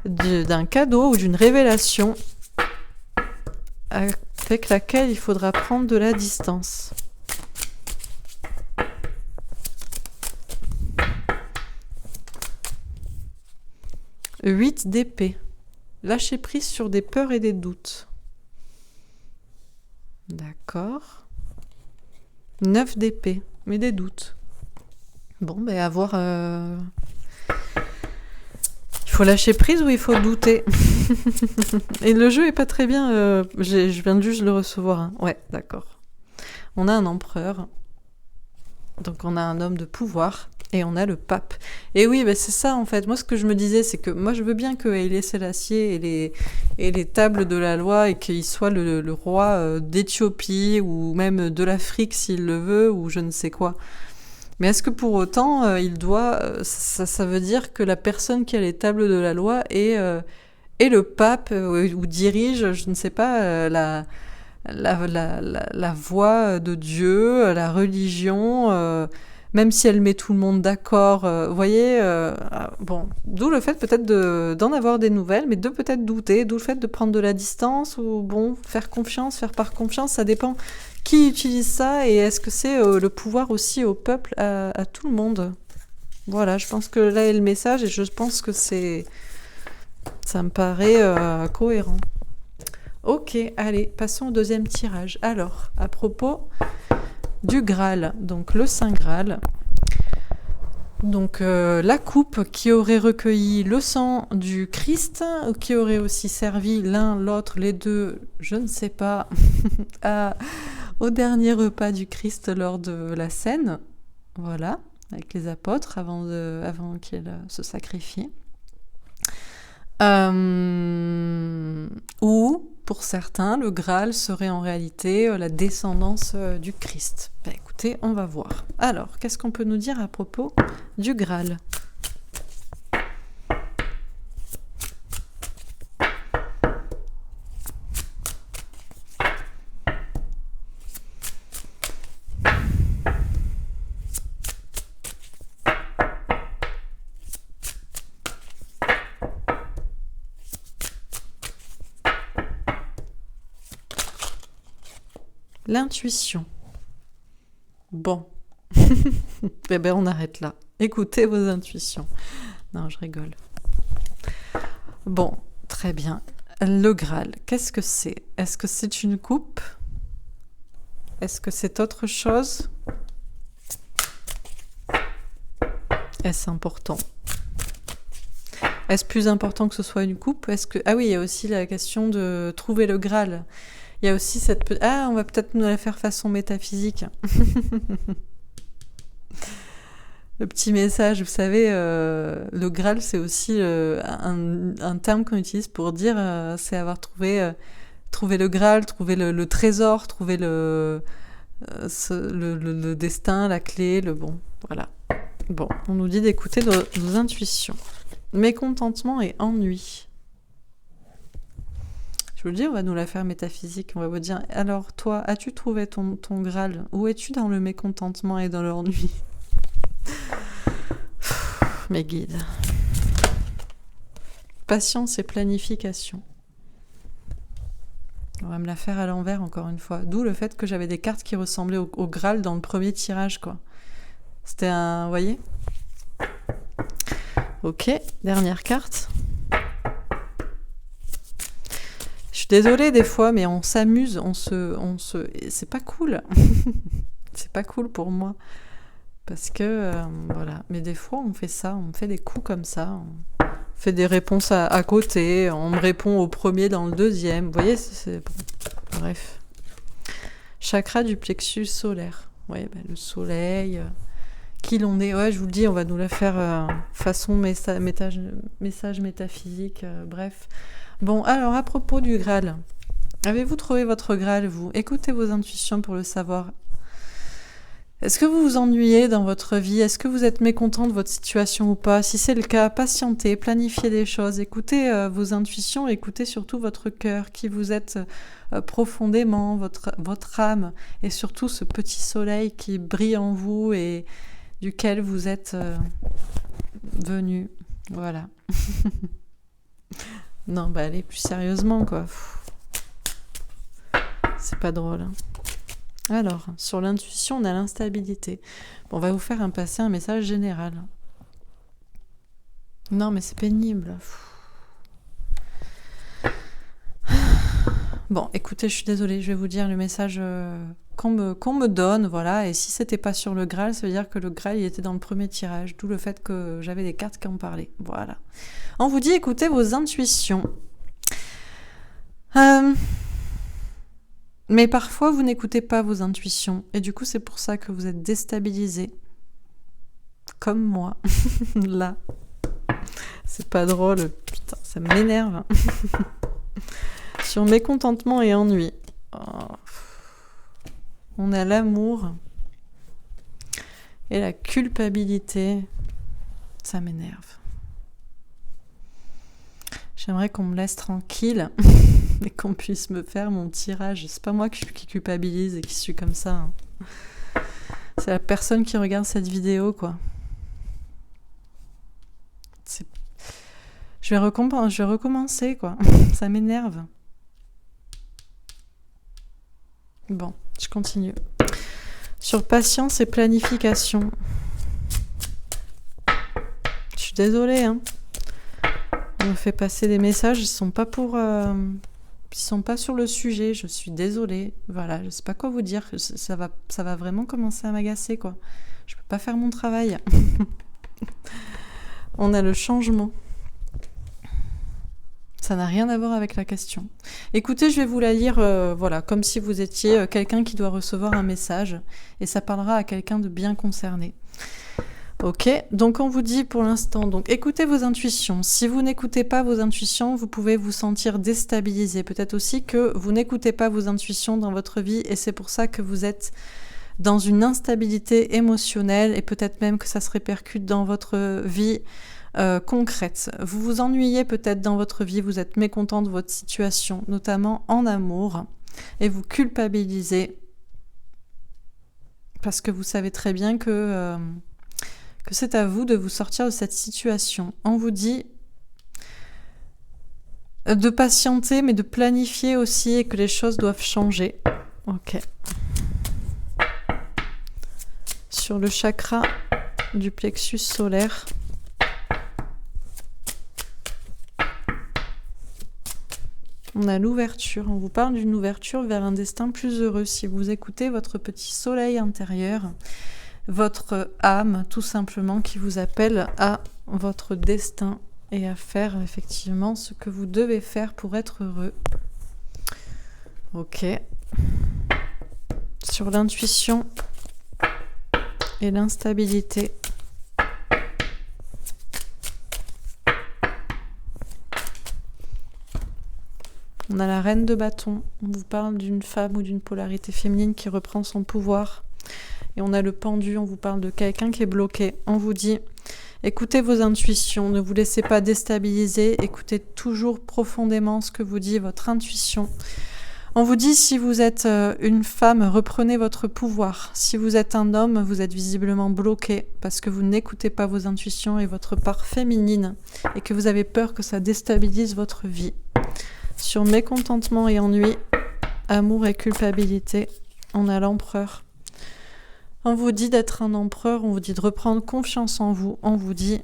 d'un cadeau ou d'une révélation avec laquelle il faudra prendre de la distance. « 8 d'épée. Lâcher prise sur des peurs et des doutes. » D'accord. 9 d'épée, mais des doutes. Bon, ben à voir... Il faut lâcher prise ou il faut douter? Et le jeu est pas très bien. Je viens de juste le recevoir. Hein. Ouais, d'accord. On a un empereur. Donc on a un homme de pouvoir. Et on a le pape. Et oui, bah c'est ça en fait. Moi, ce que je me disais, c'est que moi, je veux bien que Haïlé Sélassié et les tables de la loi et qu'il soit le roi d'Éthiopie ou même de l'Afrique s'il le veut ou je ne sais quoi. Mais est-ce que pour autant, il doit... ça veut dire que la personne qui a les tables de la loi est le pape ou dirige, je ne sais pas, la voix de Dieu, la religion... même si elle met tout le monde d'accord, vous voyez, bon, d'où le fait peut-être d'en avoir des nouvelles, mais de peut-être douter, d'où le fait de prendre de la distance, ou bon, faire confiance, faire par confiance, ça dépend qui utilise ça, et est-ce que c'est le pouvoir aussi au peuple, à tout le monde. Voilà, je pense que là est le message, et je pense que ça me paraît cohérent. Ok, allez, passons au deuxième tirage. Alors, à propos... du Graal, donc le Saint Graal. Donc la coupe qui aurait recueilli le sang du Christ, qui aurait aussi servi l'un, l'autre, les deux, je ne sais pas, au dernier repas du Christ lors de la scène, voilà, avec les apôtres avant qu'ils se sacrifient. Ou, pour certains, le Graal serait en réalité la descendance du Christ. Ben, écoutez, on va voir. Alors, qu'est-ce qu'on peut nous dire à propos du Graal ? L'intuition. Bon. Eh ben, on arrête là. Écoutez vos intuitions. Non, je rigole. Bon, très bien. Le Graal, qu'est-ce que c'est ? Est-ce que c'est une coupe ? Est-ce que c'est autre chose ? Est-ce important ? Est-ce plus important que ce soit une coupe ? Ah oui, il y a aussi la question de trouver le Graal. Il y a aussi cette... Ah, on va peut-être nous la faire façon métaphysique. Le petit message, vous savez, le Graal, c'est aussi un terme qu'on utilise pour dire, c'est avoir trouvé le Graal, trouver le trésor, trouver le destin, la clé, le bon. Voilà. Bon, on nous dit d'écouter nos intuitions. Mécontentement et ennui. Je vous le dis, on va nous la faire métaphysique. On va vous dire, alors toi, as-tu trouvé ton Graal ? Où es-tu dans le mécontentement et dans l'ennui ? Mes guides. Patience et planification. On va me la faire à l'envers encore une fois. D'où le fait que j'avais des cartes qui ressemblaient au Graal dans le premier tirage, quoi. C'était un... Vous voyez ? Ok, dernière carte. Je suis désolée des fois, mais on s'amuse, c'est pas cool. C'est pas cool pour moi. Parce que, voilà. Mais des fois, on fait ça, on fait des coups comme ça. On fait des réponses à côté. On me répond au premier dans le deuxième. Vous voyez, c'est bon. Bref. Chakra du plexus solaire. Oui, ben, le soleil qui l'on est. Ouais, je vous le dis, on va nous la faire façon message métaphysique, bref. Bon, alors à propos du Graal, avez-vous trouvé votre Graal, vous? Écoutez vos intuitions pour le savoir. Est-ce que vous vous ennuyez dans votre vie? Est-ce que vous êtes mécontent de votre situation ou pas? Si c'est le cas, patientez, planifiez des choses, écoutez vos intuitions, écoutez surtout votre cœur, qui vous êtes profondément, votre âme, et surtout ce petit soleil qui brille en vous et duquel vous êtes venu. Voilà. Non, bah allez, plus sérieusement, quoi. C'est pas drôle, hein. Alors, sur l'intuition, on a l'instabilité. Bon, on va vous faire passer un message général. Non, mais c'est pénible. Bon, écoutez, je suis désolée, je vais vous dire le message qu'on me donne, voilà. Et si c'était pas sur le Graal, ça veut dire que le Graal, il était dans le premier tirage, d'où le fait que j'avais des cartes qui en parlaient. Voilà. On vous dit, écoutez vos intuitions. Mais parfois, vous n'écoutez pas vos intuitions. Et du coup, c'est pour ça que vous êtes déstabilisé. Comme moi. Là. C'est pas drôle. Putain, ça m'énerve. Sur mécontentement et ennui. Oh. On a l'amour. Et la culpabilité. Ça m'énerve. J'aimerais qu'on me laisse tranquille. Et qu'on puisse me faire mon tirage. C'est pas moi qui culpabilise et qui suis comme ça, hein. C'est la personne qui regarde cette vidéo, quoi. Je vais recommencer, quoi. Ça m'énerve. Bon, je continue. Sur patience et planification. Je suis désolée, hein. On me fait passer des messages, ils sont pas sur le sujet, je suis désolée. Voilà, je sais pas quoi vous dire, ça va vraiment commencer à m'agacer, quoi. Je peux pas faire mon travail. On a le changement. Ça n'a rien à voir avec la question. Écoutez, je vais vous la lire, voilà, comme si vous étiez quelqu'un qui doit recevoir un message, et ça parlera à quelqu'un de bien concerné. Ok, donc on vous dit pour l'instant, donc écoutez vos intuitions. Si vous n'écoutez pas vos intuitions, vous pouvez vous sentir déstabilisé. Peut-être aussi que vous n'écoutez pas vos intuitions dans votre vie et c'est pour ça que vous êtes dans une instabilité émotionnelle et peut-être même que ça se répercute dans votre vie concrète. Vous vous ennuyez peut-être dans votre vie, vous êtes mécontent de votre situation, notamment en amour, et vous culpabilisez parce que vous savez très bien que c'est à vous de vous sortir de cette situation. On vous dit de patienter, mais de planifier aussi et que les choses doivent changer. Ok. Sur le chakra du plexus solaire. On a l'ouverture. On vous parle d'une ouverture vers un destin plus heureux. Si vous écoutez votre petit soleil intérieur, votre âme, tout simplement, qui vous appelle à votre destin et à faire effectivement ce que vous devez faire pour être heureux. Ok. Sur l'intuition et l'instabilité. On a la reine de bâton. On vous parle d'une femme ou d'une polarité féminine qui reprend son pouvoir. Et on a le pendu, on vous parle de quelqu'un qui est bloqué. On vous dit, écoutez vos intuitions, ne vous laissez pas déstabiliser, écoutez toujours profondément ce que vous dit votre intuition. On vous dit, si vous êtes une femme, reprenez votre pouvoir. Si vous êtes un homme, vous êtes visiblement bloqué parce que vous n'écoutez pas vos intuitions et votre part féminine et que vous avez peur que ça déstabilise votre vie. Sur mécontentement et ennui, amour et culpabilité, on a l'empereur. On vous dit d'être un empereur, on vous dit de reprendre confiance en vous, on vous dit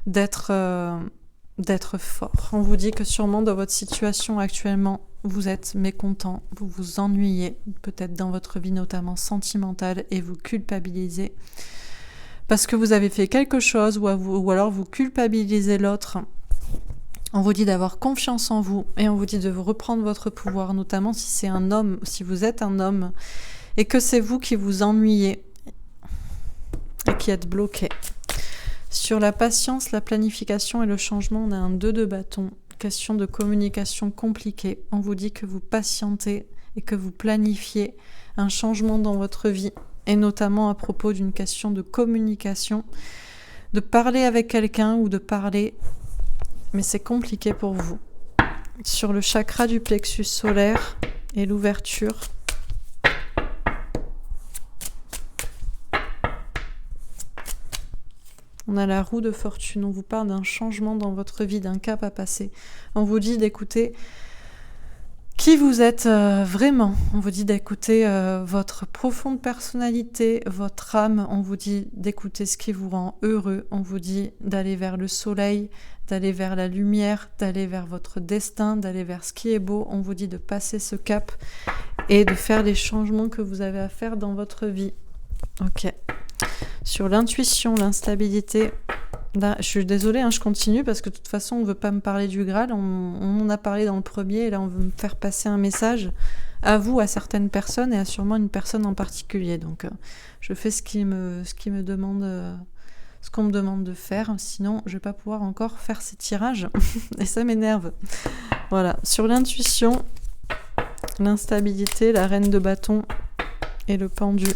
d'être fort. On vous dit que sûrement dans votre situation actuellement, vous êtes mécontent, vous vous ennuyez, peut-être dans votre vie notamment sentimentale et vous culpabilisez parce que vous avez fait quelque chose ou alors vous culpabilisez l'autre. On vous dit d'avoir confiance en vous et on vous dit de vous reprendre votre pouvoir, notamment si c'est un homme, si vous êtes un homme et que c'est vous qui vous ennuyez. et qui êtes bloqué. Sur la patience, la planification et le changement, on a un 2 de bâton. Question de communication compliquée. On vous dit que vous patientez et que vous planifiez un changement dans votre vie, et notamment à propos d'une question de communication, de parler avec quelqu'un ou de parler, mais c'est compliqué pour vous. Sur le chakra du plexus solaire et l'ouverture, on a la roue de fortune. On vous parle d'un changement dans votre vie, d'un cap à passer. On vous dit d'écouter qui vous êtes vraiment. On vous dit d'écouter votre profonde personnalité, votre âme. On vous dit d'écouter ce qui vous rend heureux. On vous dit d'aller vers le soleil, d'aller vers la lumière, d'aller vers votre destin, d'aller vers ce qui est beau. On vous dit de passer ce cap et de faire les changements que vous avez à faire dans votre vie. Ok. Sur l'intuition, l'instabilité, là, je suis désolée, je continue parce que de toute façon, on ne veut pas me parler du Graal. On en a parlé dans le premier et là, on veut me faire passer un message à vous, à certaines personnes et à sûrement une personne en particulier. Donc, je fais ce qu'on me demande de faire. Sinon, je ne vais pas pouvoir encore faire ces tirages et ça m'énerve. Voilà. Sur l'intuition, l'instabilité, la reine de bâton et le pendu.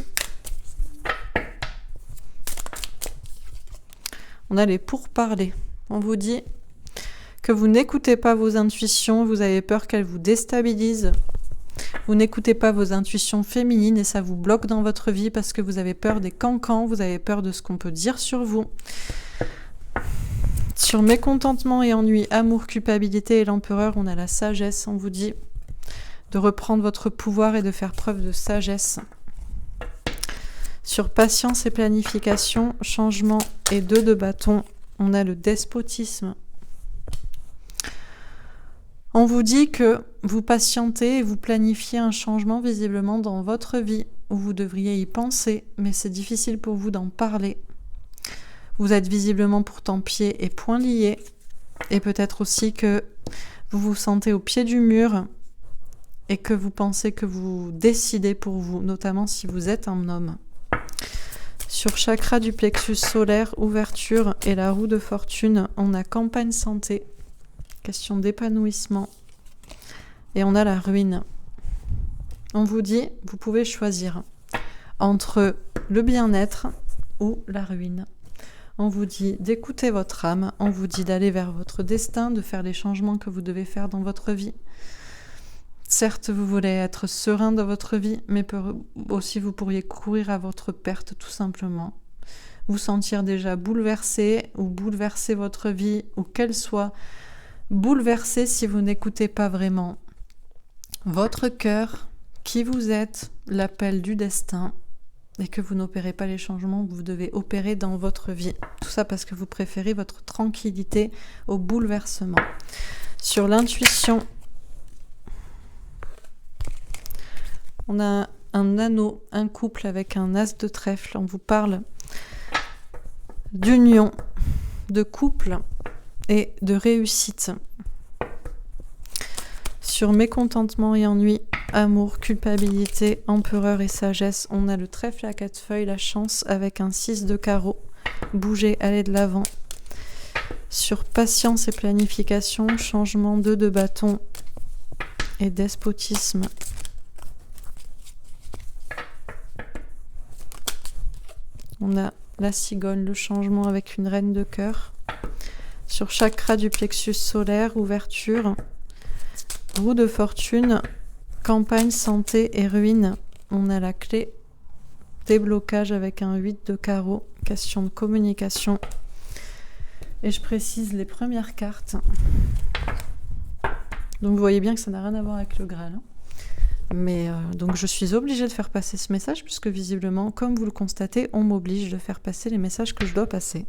On a les pourparlers. On vous dit que vous n'écoutez pas vos intuitions, vous avez peur qu'elles vous déstabilisent. Vous n'écoutez pas vos intuitions féminines et ça vous bloque dans votre vie parce que vous avez peur des cancans, vous avez peur de ce qu'on peut dire sur vous. Sur mécontentement et ennui, amour, culpabilité et l'empereur, on a la sagesse. On vous dit de reprendre votre pouvoir et de faire preuve de sagesse. Sur patience et planification, changement et 2 de bâton, on a le despotisme. On vous dit que vous patientez et vous planifiez un changement visiblement dans votre vie où vous devriez y penser, mais c'est difficile pour vous d'en parler. Vous êtes visiblement pourtant pieds et poings liés et peut-être aussi que vous vous sentez au pied du mur et que vous pensez que vous décidez pour vous, notamment si vous êtes un homme. Sur chakra du plexus solaire, ouverture et la roue de fortune, on a campagne santé, question d'épanouissement, et on a la ruine. On vous dit, vous pouvez choisir entre le bien-être ou la ruine. On vous dit d'écouter votre âme, on vous dit d'aller vers votre destin, de faire les changements que vous devez faire dans votre vie. Certes, vous voulez être serein dans votre vie, mais aussi vous pourriez courir à votre perte tout simplement. Vous sentir déjà bouleversé ou bouleverser votre vie, ou qu'elle soit bouleversée si vous n'écoutez pas vraiment votre cœur, qui vous êtes, l'appel du destin, et que vous n'opérez pas les changements que vous devez opérer dans votre vie. Tout ça parce que vous préférez votre tranquillité au bouleversement. Sur l'intuition, on a un anneau, un couple avec un as de trèfle. On vous parle d'union, de couple et de réussite. Sur mécontentement et ennui, amour, culpabilité, empereur et sagesse, on a le trèfle à 4 feuilles, la chance avec un 6 de carreau. Bougez, allez de l'avant. Sur patience et planification, changement 2 de bâton et despotisme. On a la cigogne, le changement avec une reine de cœur. Sur chakra du plexus solaire, ouverture. Roue de fortune, campagne, santé et ruine. On a la clé, déblocage avec un 8 de carreau, question de communication. Et je précise les premières cartes. Donc vous voyez bien que ça n'a rien à voir avec le Graal. Mais donc je suis obligée de faire passer ce message puisque visiblement, comme vous le constatez, on m'oblige de faire passer les messages que je dois passer.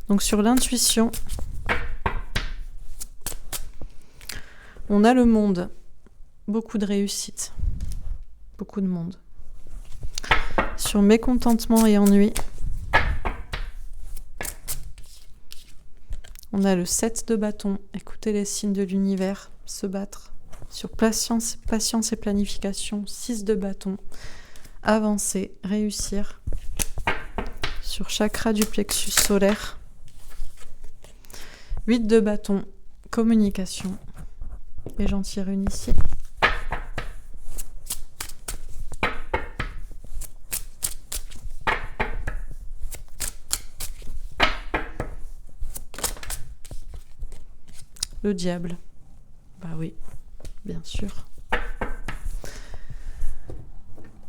Donc sur l'intuition, on a le monde, beaucoup de réussite, beaucoup de monde. Sur mécontentement et ennui, on a le 7 de bâton, écouter les signes de l'univers, se battre. Sur patience et planification, 6 de bâton, avancer, réussir. sur chakra du plexus solaire. 8 de bâton, communication. Et j'en tire une ici. Le diable. Bah oui, bien sûr.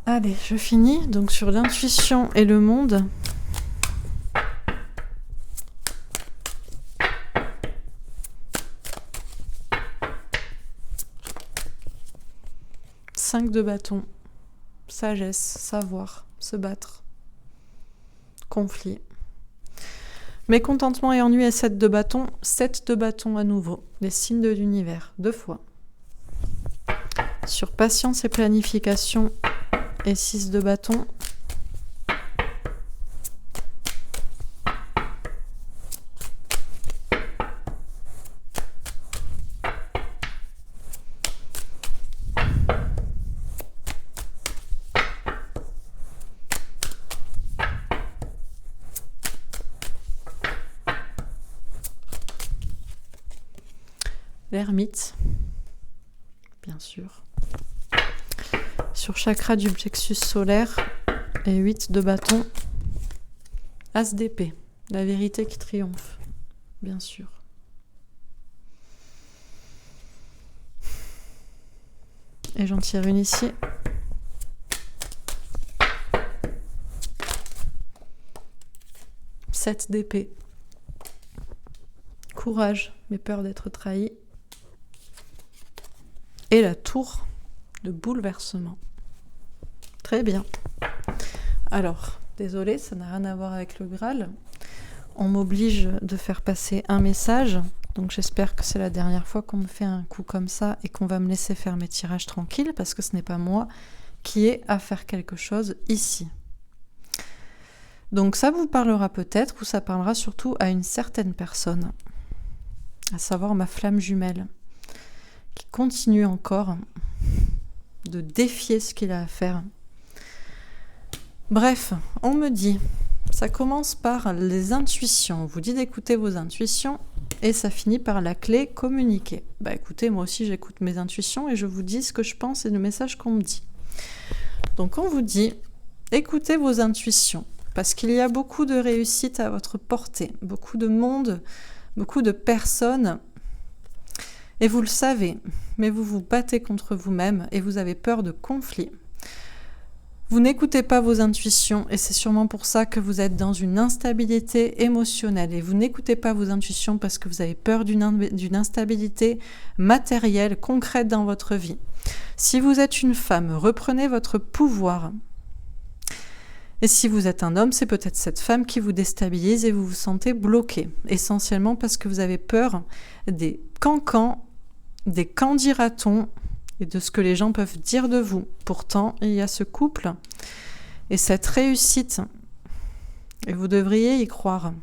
Allez, je finis donc sur l'intuition et le monde. Cinq de bâton, sagesse, savoir, se battre, conflit. Mécontentement et ennui et 7 de bâton, 7 de bâton à nouveau, les signes de l'univers, 2 fois. Sur patience et planification et 6 de bâton. L'ermite, bien sûr. Sur chakra du plexus solaire et 8 de bâton. As d'épée, la vérité qui triomphe, bien sûr. Et j'en tire une ici. Sept d'épée. Courage, mais peur d'être trahi. Et la tour de bouleversement. Très bien. Alors, désolée, ça n'a rien à voir avec le Graal. On m'oblige de faire passer un message. Donc j'espère que c'est la dernière fois qu'on me fait un coup comme ça et qu'on va me laisser faire mes tirages tranquilles parce que ce n'est pas moi qui ai à faire quelque chose ici. Donc ça vous parlera peut-être ou ça parlera surtout à une certaine personne, à savoir ma flamme jumelle, qui continue encore de défier ce qu'il a à faire. Bref, on me dit, ça commence par les intuitions. On vous dit d'écouter vos intuitions et ça finit par la clé communiquer. Bah écoutez, moi aussi j'écoute mes intuitions et je vous dis ce que je pense et le message qu'on me dit. Donc on vous dit, écoutez vos intuitions parce qu'il y a beaucoup de réussite à votre portée, beaucoup de monde, beaucoup de personnes. Et vous le savez, mais vous vous battez contre vous-même et vous avez peur de conflits. Vous n'écoutez pas vos intuitions et c'est sûrement pour ça que vous êtes dans une instabilité émotionnelle. Et vous n'écoutez pas vos intuitions parce que vous avez peur d'une instabilité matérielle, concrète dans votre vie. Si vous êtes une femme, reprenez votre pouvoir. Et si vous êtes un homme, c'est peut-être cette femme qui vous déstabilise et vous vous sentez bloqué. Essentiellement parce que vous avez peur des cancans, des qu'en dira-t-on et de ce que les gens peuvent dire de vous. Pourtant, il y a ce couple et cette réussite. Et vous devriez y croire.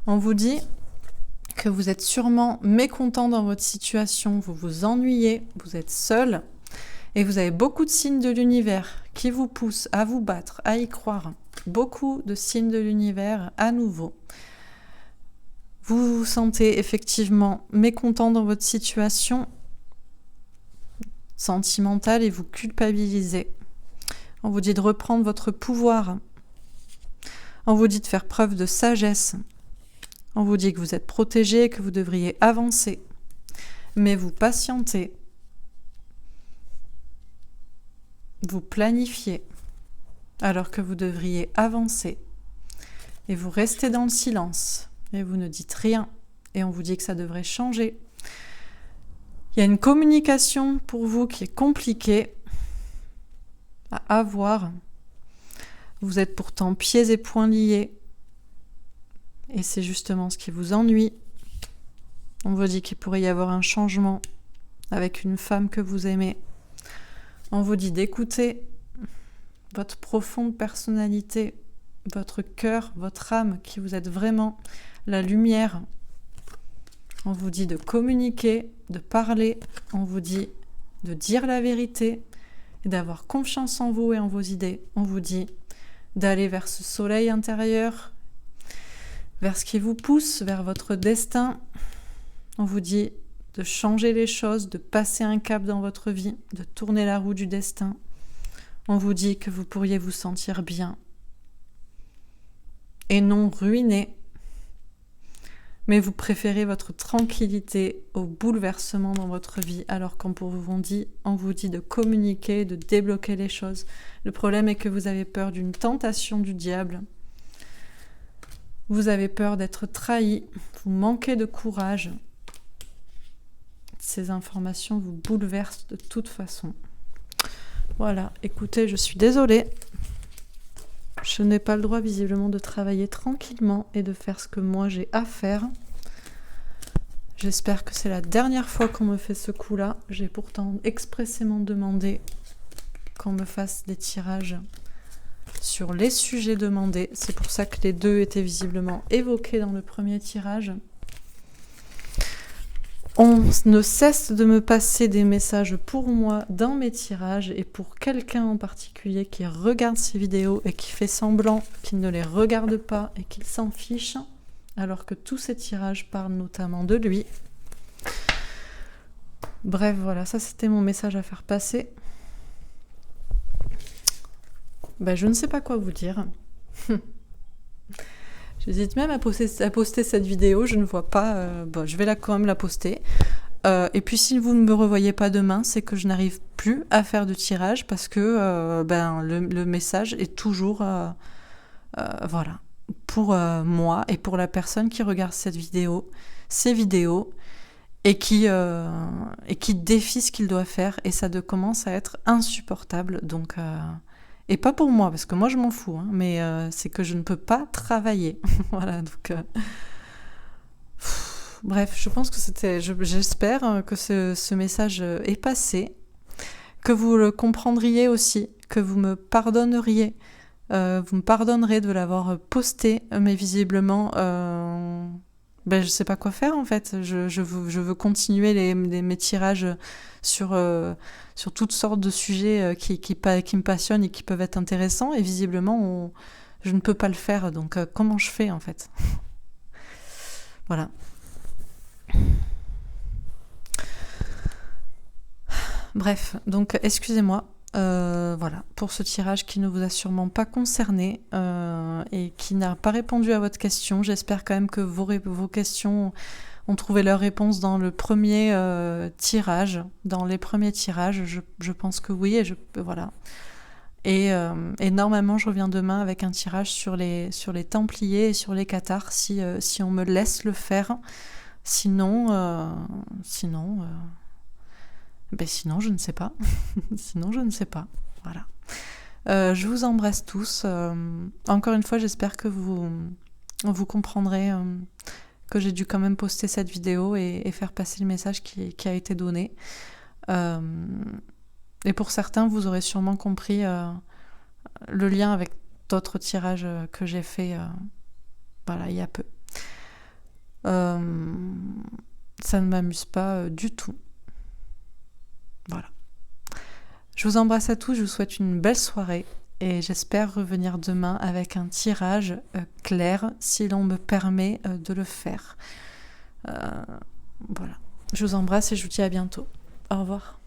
On vous dit que vous êtes sûrement mécontent dans votre situation, vous vous ennuyez, vous êtes seul et vous avez beaucoup de signes de l'univers qui vous poussent à vous battre, à y croire. Beaucoup de signes de l'univers à nouveau. Vous vous sentez effectivement mécontent dans votre situation sentimentale et vous culpabilisez. On vous dit de reprendre votre pouvoir. On vous dit de faire preuve de sagesse. On vous dit que vous êtes protégé et que vous devriez avancer. Mais vous patientez. Vous planifiez alors que vous devriez avancer. Et vous restez dans le silence. Et vous ne dites rien. Et on vous dit que ça devrait changer. Il y a une communication pour vous qui est compliquée à avoir. Vous êtes pourtant pieds et poings liés. Et c'est justement ce qui vous ennuie. On vous dit qu'il pourrait y avoir un changement avec une femme que vous aimez. On vous dit d'écouter votre profonde personnalité, votre cœur, votre âme, qui vous êtes vraiment la lumière. On vous dit de communiquer, de parler. On vous dit de dire la vérité et d'avoir confiance en vous et en vos idées. On vous dit d'aller vers ce soleil intérieur, vers ce qui vous pousse, vers votre destin. On vous dit de changer les choses, de passer un cap dans votre vie, de tourner la roue du destin. On vous dit que vous pourriez vous sentir bien et non ruiné. Mais vous préférez votre tranquillité au bouleversement dans votre vie, alors qu'on vous dit de communiquer, de débloquer les choses. Le problème est que vous avez peur d'une tentation du diable. Vous avez peur d'être trahi, vous manquez de courage. Ces informations vous bouleversent de toute façon. Voilà, écoutez, je suis désolée. Je n'ai pas le droit visiblement de travailler tranquillement et de faire ce que moi j'ai à faire. J'espère que c'est la dernière fois qu'on me fait ce coup-là. J'ai pourtant expressément demandé qu'on me fasse des tirages sur les sujets demandés. C'est pour ça que les deux étaient visiblement évoqués dans le premier tirage. On ne cesse de me passer des messages pour moi dans mes tirages et pour quelqu'un en particulier qui regarde ces vidéos et qui fait semblant qu'il ne les regarde pas et qu'il s'en fiche, alors que tous ces tirages parlent notamment de lui. Bref, voilà, ça c'était mon message à faire passer. Je ne sais pas quoi vous dire. J'hésite même à poster cette vidéo, je ne vois pas... je vais quand même la poster. Et puis si vous ne me revoyez pas demain, c'est que je n'arrive plus à faire de tirage parce que le message est toujours... voilà, pour moi et pour la personne qui regarde ces vidéos, et qui défie ce qu'il doit faire. Et ça commence à être insupportable, donc... Et pas pour moi, parce que moi je m'en fous, hein, mais c'est que je ne peux pas travailler. Voilà, donc... Bref, je pense que j'espère que ce message est passé, que vous le comprendriez aussi, que vous me pardonneriez. Vous me pardonnerez de l'avoir posté, mais visiblement... je ne sais pas quoi faire en fait. Je veux continuer mes tirages sur toutes sortes de sujets qui me passionnent et qui peuvent être intéressants. Et visiblement, je ne peux pas le faire. Donc, comment je fais en fait? Voilà. Bref, donc excusez-moi. Voilà, pour ce tirage qui ne vous a sûrement pas concerné et qui n'a pas répondu à votre question. J'espère quand même que vos questions ont trouvé leur réponse dans le premier tirage. Dans les premiers tirages, je pense que oui, voilà. Et normalement, je reviens demain avec un tirage sur les Templiers et sur les Cathars, si on me laisse le faire. Sinon, je ne sais pas. Sinon, je ne sais pas. Voilà. Je vous embrasse tous. Encore une fois, j'espère que vous comprendrez que j'ai dû quand même poster cette vidéo et faire passer le message qui a été donné. Et pour certains, vous aurez sûrement compris le lien avec d'autres tirages que j'ai fait il y a peu. Ça ne m'amuse pas du tout. Voilà. Je vous embrasse à tous, je vous souhaite une belle soirée et j'espère revenir demain avec un tirage clair si l'on me permet de le faire. Voilà. Je vous embrasse et je vous dis à bientôt. Au revoir.